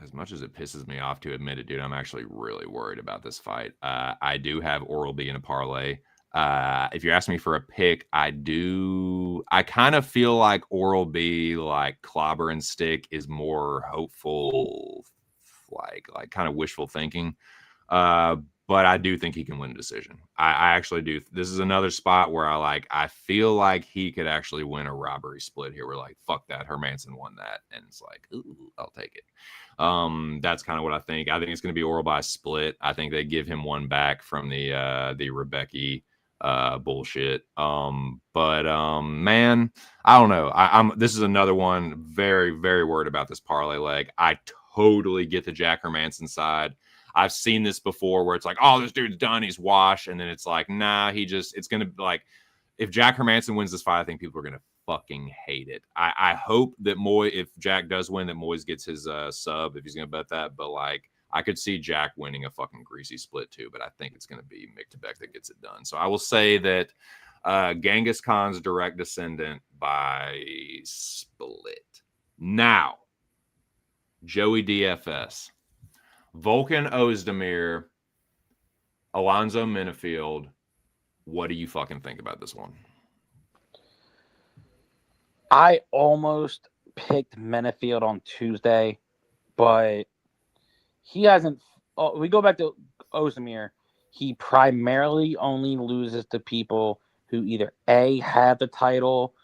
as much as it pisses me off to admit it, dude, I'm actually really worried about this fight. I do have Oral-B in a parlay. If you're asking me for a pick, I kind of feel like Oral-B, like clobber and stick, is more hopeful, like kind of wishful thinking. But I do think he can win a decision. I actually do. This is another spot where I feel like he could actually win a robbery split here. We're like, fuck that, Hermanson won that, and it's like, ooh, I'll take it. That's kind of what I think. I think it's going to be Oral by split. I think they give him one back from the Rebecca bullshit. Man, I don't know. This is another one. Very, very worried about this parlay leg. I totally get the Jack Hermanson side. I've seen this before where it's like, oh, this dude's done, he's washed. And then it's like, nah, it's going to be like, if Jack Hermanson wins this fight, I think people are going to fucking hate it. I hope that if Jack does win, that Moiz gets his sub, if he's going to bet that. But I could see Jack winning a fucking greasy split too, but I think it's going to be Miktebek that gets it done. So I will say that Genghis Khan's direct descendant by split. Now, Joey DFS. Volkan Ozdemir, Alonzo Minifield. What do you fucking think about this one? I almost picked Minifield on Tuesday, but he hasn't. We go back to Ozdemir. He primarily only loses to people who either A, have the title,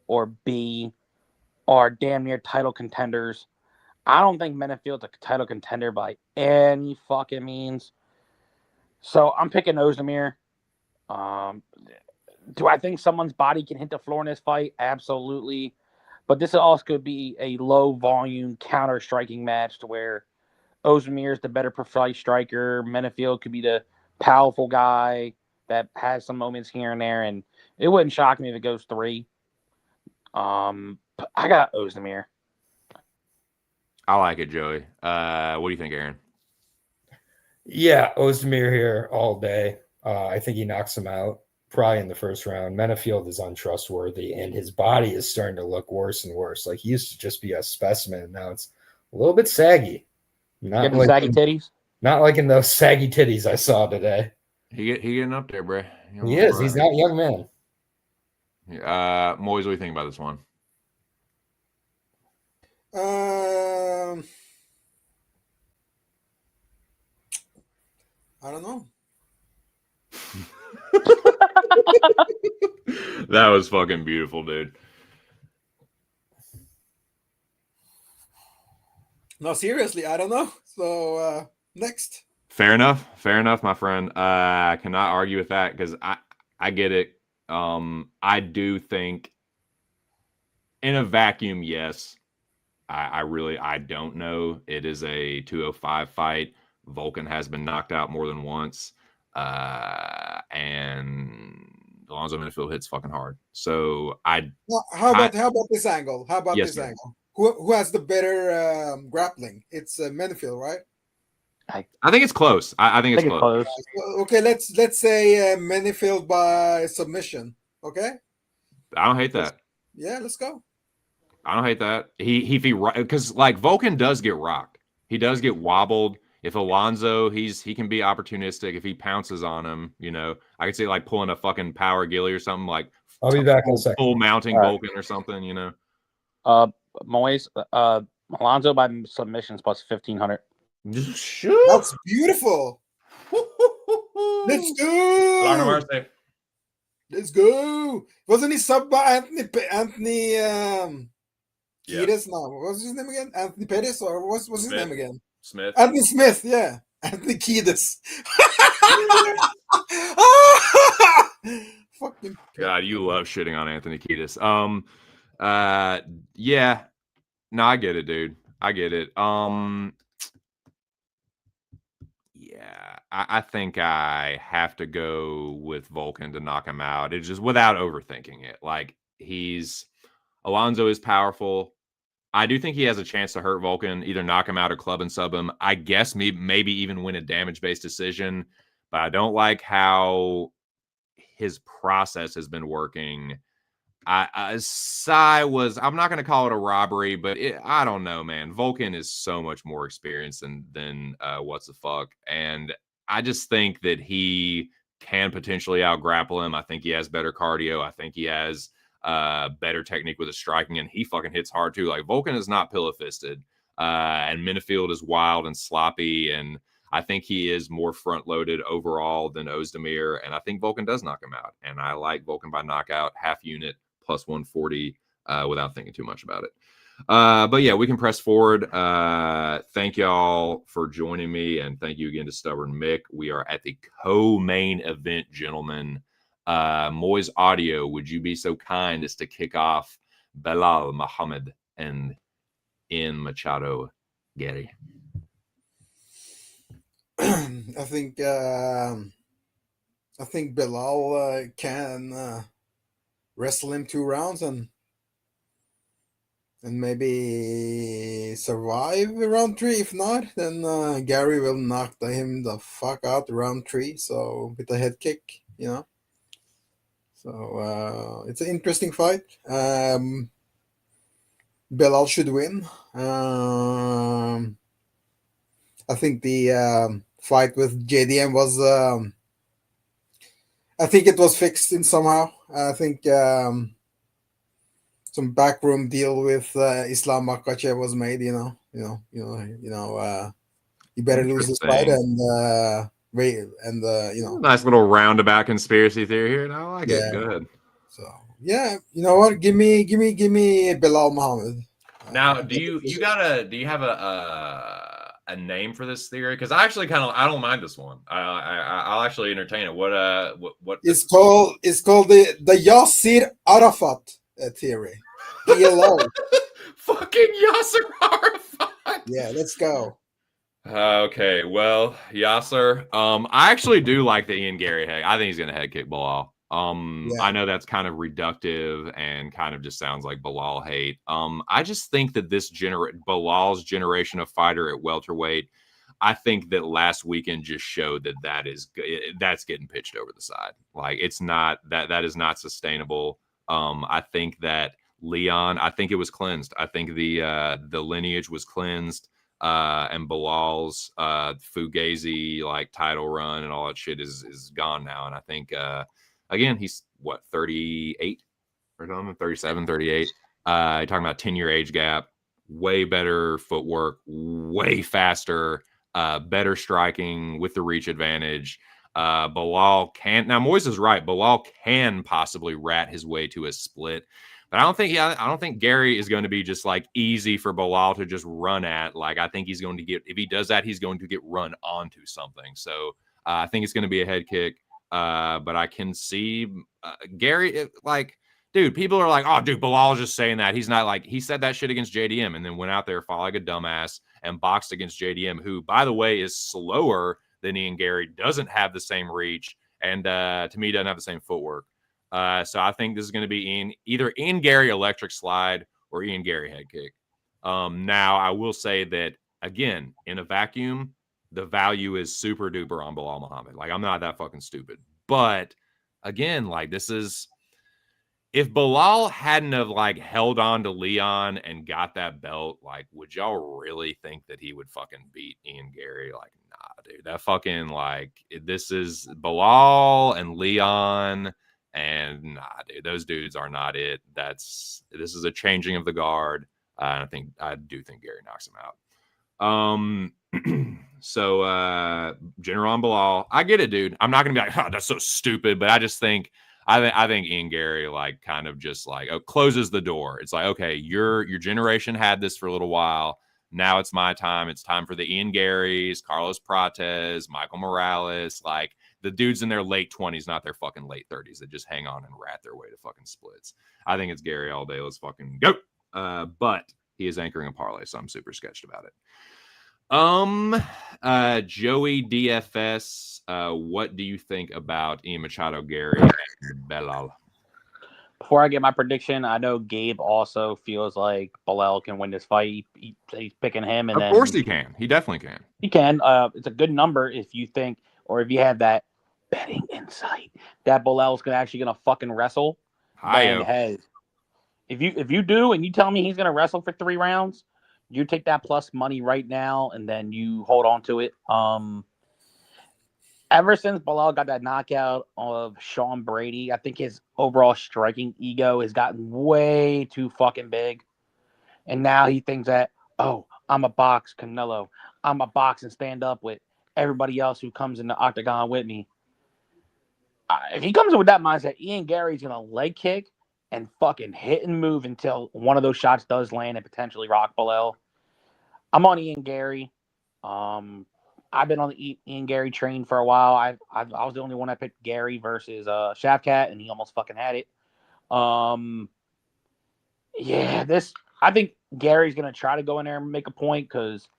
or B, are damn near title contenders. I don't think Menifield's a title contender by any fucking means. So I'm picking Ozdemir. Do I think someone's body can hit the floor in this fight? Absolutely. But this also could be a low volume counter striking match to where Ozdemir is the better precise striker. Menefield could be the powerful guy that has some moments here and there, and it wouldn't shock me if it goes 3. But I got Ozdemir. I like it, Joey. What do you think, Aaron? Yeah, Ozdemir here all day. I think he knocks him out probably in the first round. Menefield is untrustworthy, and his body is starting to look worse and worse. Like, he used to just be a specimen. Now it's a little bit saggy. Not like saggy titties? Not like in those saggy titties I saw today. He getting up there, bro. He is. He's not a young man. Moiz, what do you think about this one? I don't know. That was fucking beautiful, dude. No, seriously, I don't know. So next. Fair enough, my friend. I cannot argue with that because I get it. I do think in a vacuum, yes. I don't know. It is a 205 fight. Volkan has been knocked out more than once. And Alonzo Menifield hits fucking hard. So how about this angle? How about yes, this angle? Who has the better grappling? It's Menifield, right? I think it's close. I think it's close. Okay, let's say Menifield by submission. Okay. I don't hate that. Yeah, let's go. I don't hate that. He because like Volkan does get rocked. He does get wobbled. If Alonzo, he can be opportunistic. If he pounces on him, I could see like pulling a fucking power gilly or something like. I'll be back in a second. Full mounting Volkan or something, Moiz, Alonzo by submissions plus 1,500. That's beautiful. Let's go. Let's go. Wasn't he sub by Anthony Kiedis? No, what was his name again? Anthony Pettis, or what's his name again? Smith. Anthony Smith, yeah. Anthony Kiedis. Fucking God, you love shitting on Anthony Kiedis. Yeah. No, I get it, dude. I get it. Yeah, I think I have to go with Volkan to knock him out. It's just without overthinking it. Like, Alonzo is powerful. I do think he has a chance to hurt Volkan, either knock him out or club and sub him. I guess maybe even win a damage-based decision, but I don't like how his process has been working. I'm not going to call it a robbery, but I don't know, man. Volkan is so much more experienced than what's the fuck. And I just think that he can potentially out-grapple him. I think he has better cardio. I think he has better technique with his striking, and he fucking hits hard too. Like, Volkan is not pillow-fisted, and Menifield is wild and sloppy, and I think he is more front-loaded overall than Ozdemir, and I think Volkan does knock him out. And I like Volkan by knockout, half unit, plus 140, without thinking too much about it. But yeah, we can press forward. Thank y'all for joining me, and thank you again to Stubborn Mick. We are at the co-main event, gentlemen. Moiz Audio, would you be so kind as to kick off Belal Muhammad and Ian Machado Gary? I think Belal can wrestle him 2 rounds and maybe survive round 3. If not, then Gary will knock him the fuck out round 3. So with a head kick, So it's an interesting fight. Belal should win. I think the fight with JDM was. I think it was fixed in somehow. I think some backroom deal with Islam Makhachev was made. You better lose this fight, and And Nice little roundabout conspiracy theory here. And I like it. Yeah. Go ahead. So yeah, you know what? Give me Bilal Muhammad. Now, do you have a name for this theory? Because I actually I don't mind this one. I'll actually entertain it. What It's called the Yasser Arafat theory. ELO. fucking Yasser Arafat. Yeah, let's go. Okay, well, Yasser. I actually do like the Ian Gary head. I think he's gonna head kick Bilal. I know that's kind of reductive and kind of just sounds like Bilal hate. I just think that Bilal's generation of fighter at welterweight, I think that last weekend just showed that's getting pitched over the side. Like it's not that is not sustainable. I think that Leon, I think it was cleansed. I think the lineage was cleansed. And Bilal's Fugazi like title run and all that shit is gone now. And I think again, he's what, 38 or something, 37, 38. You're talking about 10-year age gap, way better footwork, way faster, better striking with the reach advantage. Bilal can, now Moiz is right. Bilal can possibly rat his way to a split. But I don't think Gary is going to be just like easy for Bilal to just run at. Like I think he's going to if he does that, he's going to get run onto something. So I think it's going to be a head kick. But I can see Gary, dude, people are like, oh, dude, Bilal's just saying that. He's not like, he said that shit against JDM and then went out there, fought like a dumbass and boxed against JDM, who, by the way, is slower than Ian Gary, doesn't have the same reach, and to me, doesn't have the same footwork. So I think this is going to be either Ian Gary electric slide or Ian Gary head kick. Now, I will say that, again, in a vacuum, the value is super duper on Bilal Muhammad. Like, I'm not that fucking stupid. But, again, like, this is... If Bilal hadn't have, like, held on to Leon and got that belt, like, would y'all really think that he would fucking beat Ian Gary? Like, nah, dude. That fucking, like, this is Bilal and Leon... And nah, dude, those dudes are not it. This is a changing of the guard. I do think Gary knocks him out. So General on Bilal, I get it, dude. I'm not gonna be like, oh, that's so stupid, but I just think I think Ian Gary like kind of just like closes the door. It's like, okay, your generation had this for a little while. Now it's my time. It's time for the Ian Garys, Carlos Prates, Michael Morales, like the dudes in their late 20s, not their fucking late 30s, that just hang on and rat their way to fucking splits. I think it's Gary all day. Let's fucking go. But he is anchoring a parlay, so I'm super sketched about it. Joey DFS, what do you think about Ian Machado, Gary, and Bilal? Before I get my prediction, I know Gabe also feels like Bilal can win this fight. He's picking him, and of course he can. He definitely can. He can. It's a good number if you think, or if you have that betting insight that Bilal's actually gonna fucking wrestle. Then, hey, if you do and you tell me he's gonna wrestle for 3 rounds, you take that plus money right now and then you hold on to it. Ever since Bilal got that knockout of Sean Brady, I think his overall striking ego has gotten way too fucking big. And now he thinks that, oh, I'm a box Canelo. I'm a box and stand up with everybody else who comes in the octagon with me. If he comes in with that mindset, Ian Gary's going to leg kick and fucking hit and move until one of those shots does land and potentially rock Bilal. I'm on Ian Gary. I've been on the Ian Gary train for a while. I was the only one that picked Gary versus Shavkat, and he almost fucking had it. I think Gary's going to try to go in there and make a point because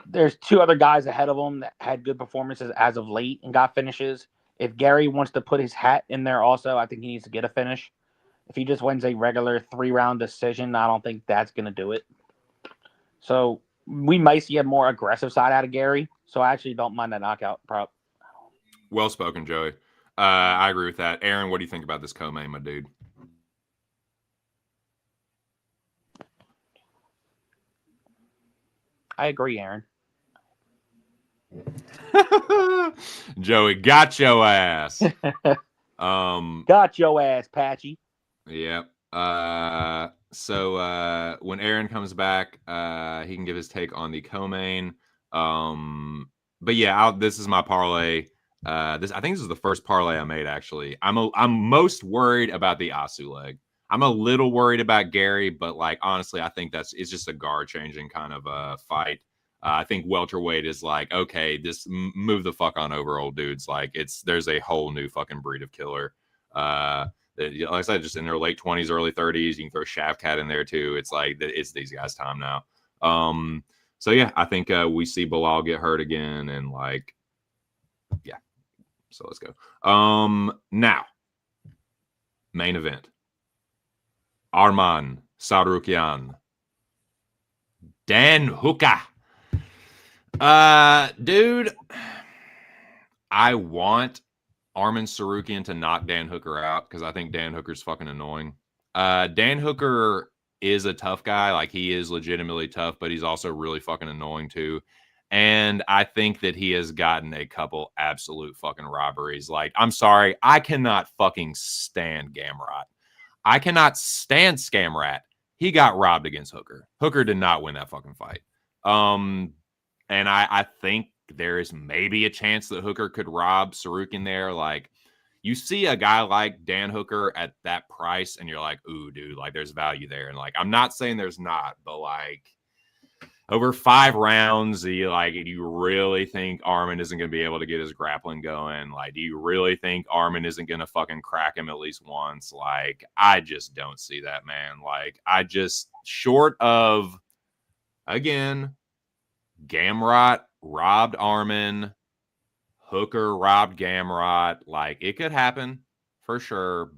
there's 2 other guys ahead of him that had good performances as of late and got finishes. If Gary wants to put his hat in there also, I think he needs to get a finish. If he just wins a regular 3-round decision, I don't think that's going to do it. So we might see a more aggressive side out of Gary. So I actually don't mind that knockout prop. Well spoken, Joey. I agree with that. Aaron, what do you think about this co-main, my dude? I agree, Aaron. Joey, got your ass. Got your ass, Patchy. Yep. So when Aaron comes back, he can give his take on the co-main. But yeah, this is my parlay. I think this is the first parlay I made. Actually, I'm most worried about the Asu leg. I'm a little worried about Gary, but like honestly, I think it's just a guard changing kind of a fight. I think welterweight is like, okay, just move the fuck on over, old dudes. Like there's a whole new fucking breed of killer. Like I said, just in their late 20s, early 30s. You can throw Shavkat in there too. It's like it's these guys' time now. So yeah, I think we see Bilal get hurt again, and like, yeah. So let's go. Now, main event. Arman Sarukian, Dan Hooker. Dude, I want Arman Sarukian to knock Dan Hooker out because I think Dan Hooker's fucking annoying. Dan Hooker is a tough guy. Like, he is legitimately tough, but he's also really fucking annoying too. And I think that he has gotten a couple absolute fucking robberies. Like, I'm sorry, I cannot fucking stand Gamrot. I cannot stand Scamrat. He got robbed against Hooker. Hooker did not win that fucking fight. And I think there is maybe a chance that Hooker could rob Sarukian there. Like, you see a guy like Dan Hooker at that price, and you're like, ooh, dude, like, there's value there. And like, I'm not saying there's not, but like, over 5 rounds, do you really think Arman isn't going to be able to get his grappling going? Like, do you really think Arman isn't going to fucking crack him at least once? Like, I just don't see that, man. Like, short of, again, Gamrot robbed Arman, Hooker robbed Gamrot. Like, it could happen for sure,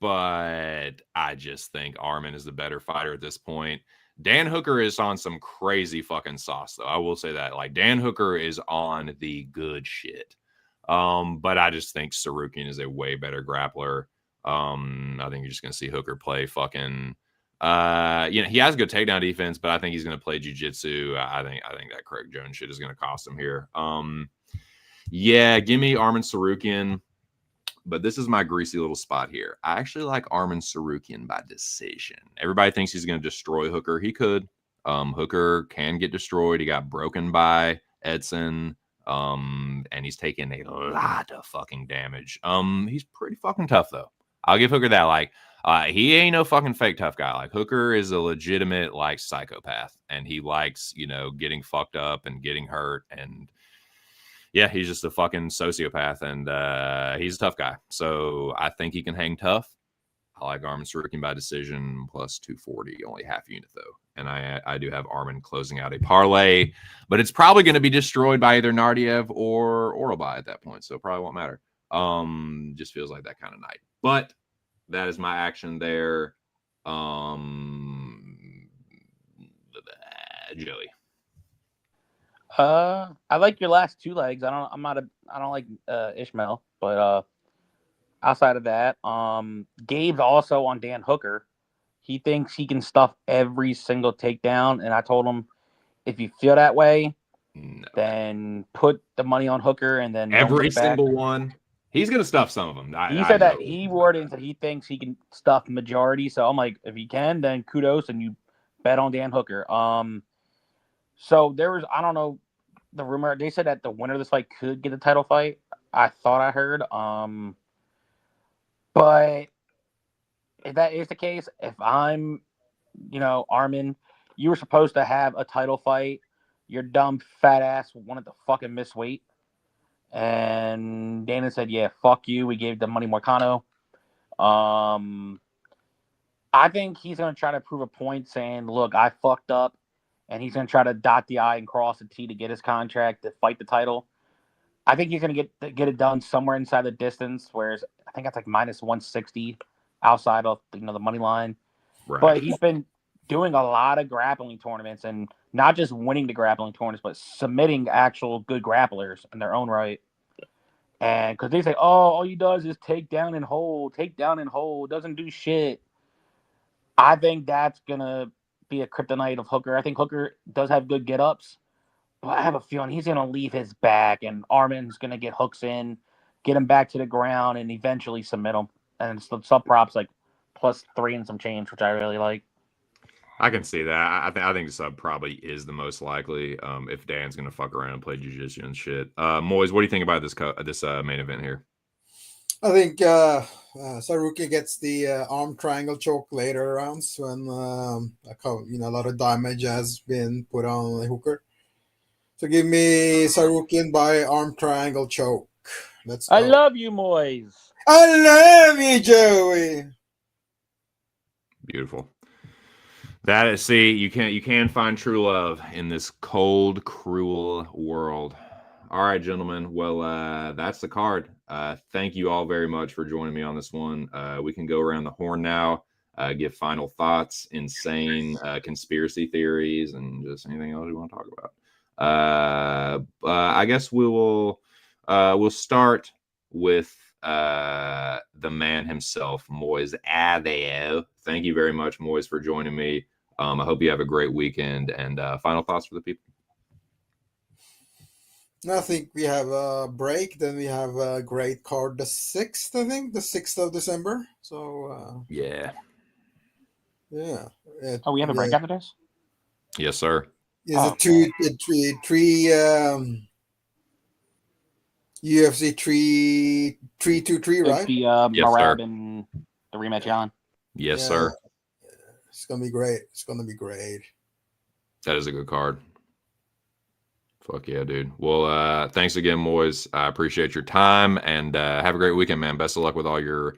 but I just think Arman is the better fighter at this point. Dan Hooker is on some crazy fucking sauce, though. I will say that. Like, Dan Hooker is on the good shit. But I just think Sarukian is a way better grappler. I think you're just gonna see Hooker play fucking. He has good takedown defense, but I think he's gonna play jiu-jitsu. I think that Craig Jones shit is gonna cost him here. Yeah, give me Arman Sarukian. But this is my greasy little spot here. I actually like Arman Sarukian by decision. Everybody thinks he's going to destroy Hooker. He could. Hooker can get destroyed. He got broken by Edson. And he's taken a lot of fucking damage. He's pretty fucking tough, though. I'll give Hooker that. Like, he ain't no fucking fake tough guy. Like, Hooker is a legitimate, like, psychopath. And he likes, getting fucked up and getting hurt. And yeah, he's just a fucking sociopath, and he's a tough guy. So I think he can hang tough. I like Arman Sarukian by decision plus 240, only half unit though. And I do have Arman closing out a parlay, but it's probably going to be destroyed by either Nardiev or Oralby at that point. So it probably won't matter. Just feels like that kind of night. But that is my action there. Joey. I like your last 2 legs. I don't like Ishmael, but outside of that, Gabe's also on Dan Hooker. He thinks he can stuff every single takedown, and I told him, if you feel that way, then put the money on Hooker, and then every single one. He's gonna stuff some of them. He said that he worded and said he thinks he can stuff majority. So I'm like, if he can, then kudos, and you bet on Dan Hooker. So there was, I don't know, the rumor, they said that the winner of this fight could get a title fight. I thought I heard. But if that is the case, if I'm, Arman, you were supposed to have a title fight. Your dumb fat ass wanted to fucking miss weight. And Dana said, yeah, fuck you. We gave the money Marcano. I think he's going to try to prove a point saying, look, I fucked up. And he's going to try to dot the I and cross the T to get his contract to fight the title. I think he's going to get it done somewhere inside the distance, whereas I think that's like minus 160 outside of the money line. Right. But he's been doing a lot of grappling tournaments, and not just winning the grappling tournaments, but submitting actual good grapplers in their own right. And because they say, oh, all he does is take down and hold, doesn't do shit. I think that's going to be a kryptonite of Hooker. I think Hooker does have good get-ups, but I have a feeling he's going to leave his back, and Arman's going to get hooks in, get him back to the ground, and eventually submit him. And the sub props like +3 and some change, which I really like. I can see that. I think sub probably is the most likely. If Dan's gonna fuck around and play jujitsu and shit. Moiz, what do you think about this main event here? I think Saruki gets the arm triangle choke later rounds when a lot of damage has been put on the hooker. So give me Sarukian by arm triangle choke. Let's go. I love you, Moiz. I love you, Joey. Beautiful. That is, see, you can find true love in this cold, cruel world. All right, gentlemen. Well, that's the card. Thank you all very much for joining me on this one. We can go around the horn now, give final thoughts, insane conspiracy theories, and just anything else you want to talk about. I guess we'll start with the man himself, Moiz Adeo. Thank you very much, Moiz, for joining me. I hope you have a great weekend. And final thoughts for the people. I think we have a break. Then we have a great card, the 6th, I think, the 6th of December. So, yeah. Oh, we have a break after this? Yes, sir. Is it three UFC 323, It's right? the Yes, Marab sir. and the rematch challenge. Yes, Yeah. sir. It's gonna be great. It's gonna be great. That is a good card. Fuck yeah, dude. Well, thanks again, Moiz. I appreciate your time, and have a great weekend, man. Best of luck with all your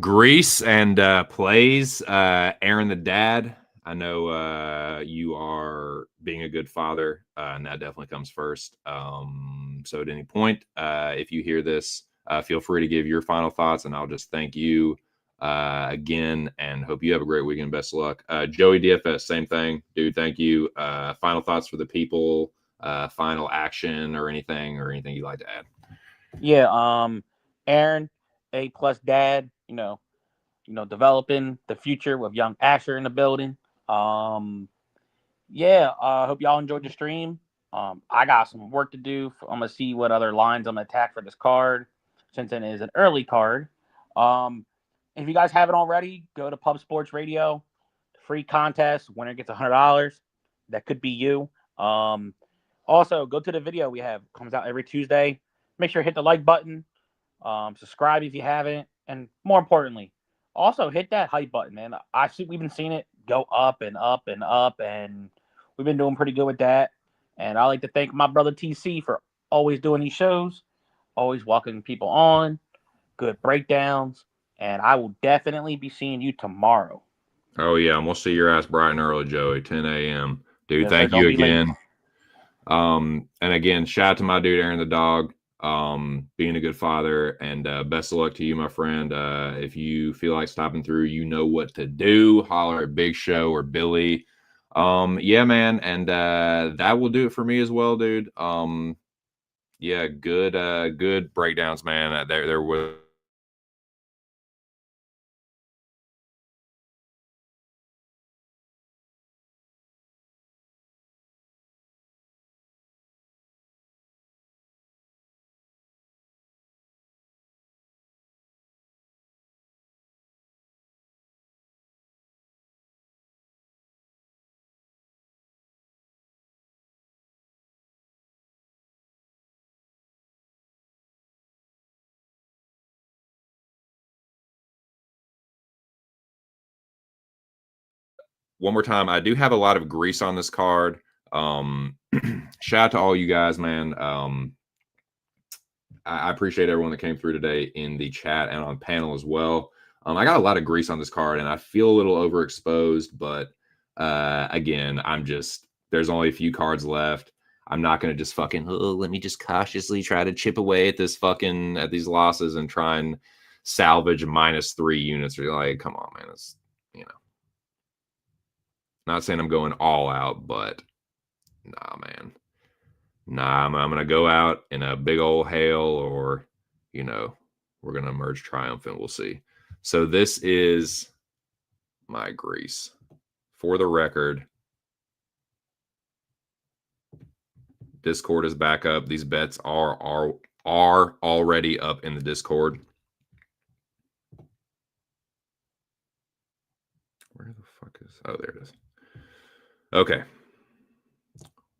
grease and plays. Aaron the dad, I know you are being a good father, and that definitely comes first. So at any point, if you hear this, feel free to give your final thoughts, and I'll just thank you again, and hope you have a great weekend. Best of luck. Joey DFS, same thing, dude. Thank you. Final thoughts for the people, final action or anything you'd like to add. Yeah, Aaron, A+ dad, developing the future with young Asher in the building. Yeah, hope y'all enjoyed the stream. I got some work to do. I'm gonna see what other lines I'm gonna attack for this card, since it is an early card. If you guys haven't already, go to Pub Sports Radio. Free contest. Winner gets $100. That could be you. Also, go to the video we have. Comes out every Tuesday. Make sure to hit the like button. Subscribe if you haven't, and more importantly, also hit that hype button, man. We've been seeing it go up and up and up, and we've been doing pretty good with that. And I like to thank my brother TC for always doing these shows, always welcoming people on, good breakdowns, and I will definitely be seeing you tomorrow. Oh yeah, I'm gonna see your ass bright and early, Joey. 10 a.m. Dude, Yes, thank sir. you Don't be late. again. And again, shout out to my dude Aaron the dog, being a good father, and best of luck to you, my friend. If you feel like stopping through, you know what to do. Holler at Big Show or Billy. Yeah, man, and that will do it for me as well, dude. Yeah, good breakdowns, man. There was one more time. I do have a lot of grease on this card. Shout out to all you guys, man. I appreciate everyone that came through today in the chat and on panel as well. I got a lot of grease on this card, and I feel a little overexposed, but again, there's only a few cards left. I'm not going to just let me just cautiously try to chip away at these losses and try and salvage -3 units. You're like, come on, man. It's, not saying I'm going all out, but nah, man. Nah, I'm going to go out in a big old hail, or, we're going to emerge triumphant. We'll see. So this is my grease. For the record, Discord is back up. These bets are already up in the Discord. Where the fuck is... Oh, there it is. Okay.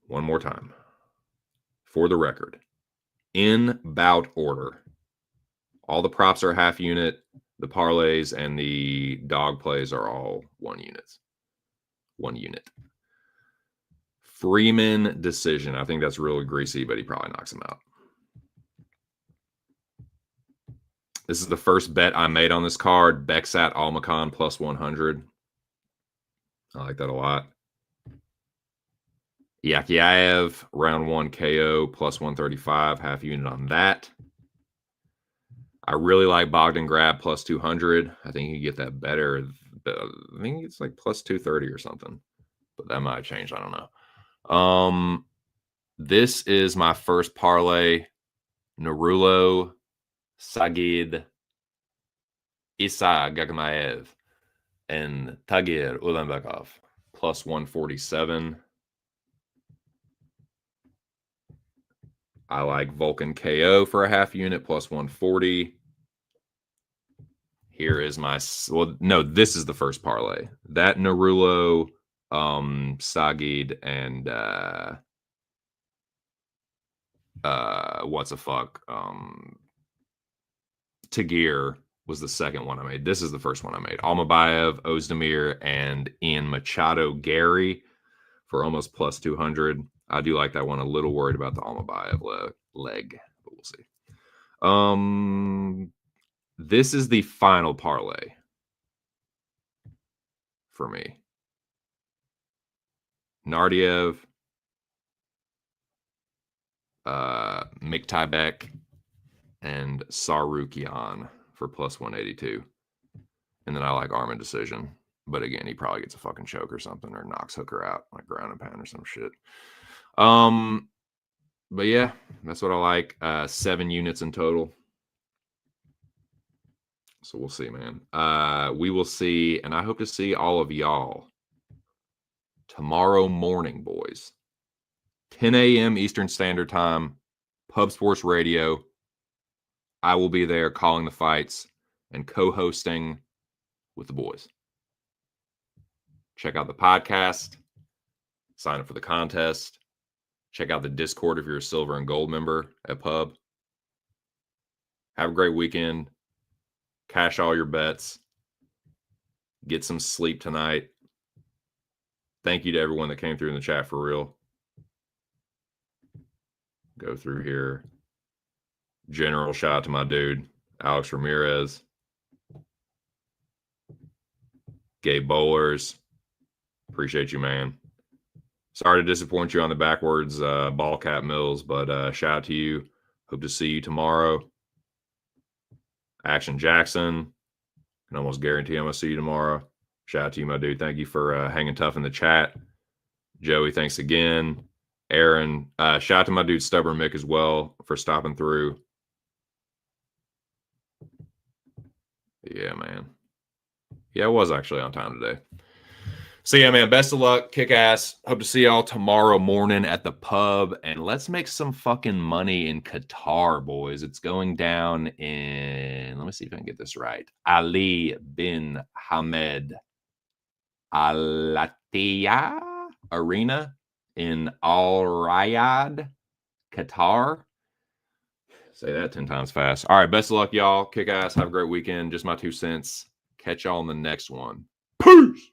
One more time. For the record, in bout order, all the props are half unit. The parlays and the dog plays are all 1 unit. 1 unit. Freeman decision. I think that's really greasy, but he probably knocks him out. This is the first bet I made on this card. Beksat Almacan plus 100. I like that a lot. Yakiaev, round 1 KO plus 135, half unit on that. I really like Bogdan Grab plus 200. I think you can get that better. I think it's like plus 230 or something, but that might have changed. I don't know. This is my first parlay. Narulo, Sagid, Isa Gagamaev, and Tagir Ulanbekov plus 147. I like Vulcan KO for a half unit plus 140. Here is my, well, no, this is the first parlay. That Narulo, Sagid, and what's a fuck? Tagir was the second one I made. This is the first one I made. Almabayev, Ozdemir, and Ian Machado Gary for almost plus 200. I do like that one. A little worried about the Almabayev leg, but we'll see. This is the final parlay for me. Nardiev, Miktaibek, and Sarukian for plus 182. And then I like Armin decision. But again, he probably gets a fucking choke or something, or knocks Hooker out, like ground and pound or some shit. But yeah, that's what I like. 7 units in total. So we'll see, man. We will see, and I hope to see all of y'all tomorrow morning, boys. 10 a.m. Eastern Standard Time, Pub Sports Radio. I will be there calling the fights and co-hosting with the boys. Check out the podcast. Sign up for the contest. Check out the Discord if you're a silver and gold member at Pub. Have a great weekend. Cash all your bets. Get some sleep tonight. Thank you to everyone that came through in the chat for real. Go through here. General shout out to my dude, Alex Ramirez. Gabe Bowlers. Appreciate you, man. Sorry to disappoint you on the backwards ball cap Mills, but shout out to you. Hope to see you tomorrow. Action Jackson. Can almost guarantee I'm going to see you tomorrow. Shout out to you, my dude. Thank you for hanging tough in the chat. Joey, thanks again. Aaron, shout out to my dude Stubborn Mick as well for stopping through. Yeah, man. Yeah, I was actually on time today. So yeah, man, best of luck. Kick ass. Hope to see y'all tomorrow morning at the Pub. And let's make some fucking money in Qatar, boys. It's going down in, let me see if I can get this right. Ali bin Hamed Al Attiyah Arena in Al Riyadh, Qatar. Say that 10 times fast. All right, best of luck, y'all. Kick ass. Have a great weekend. Just my 2 cents. Catch y'all in the next one. Peace.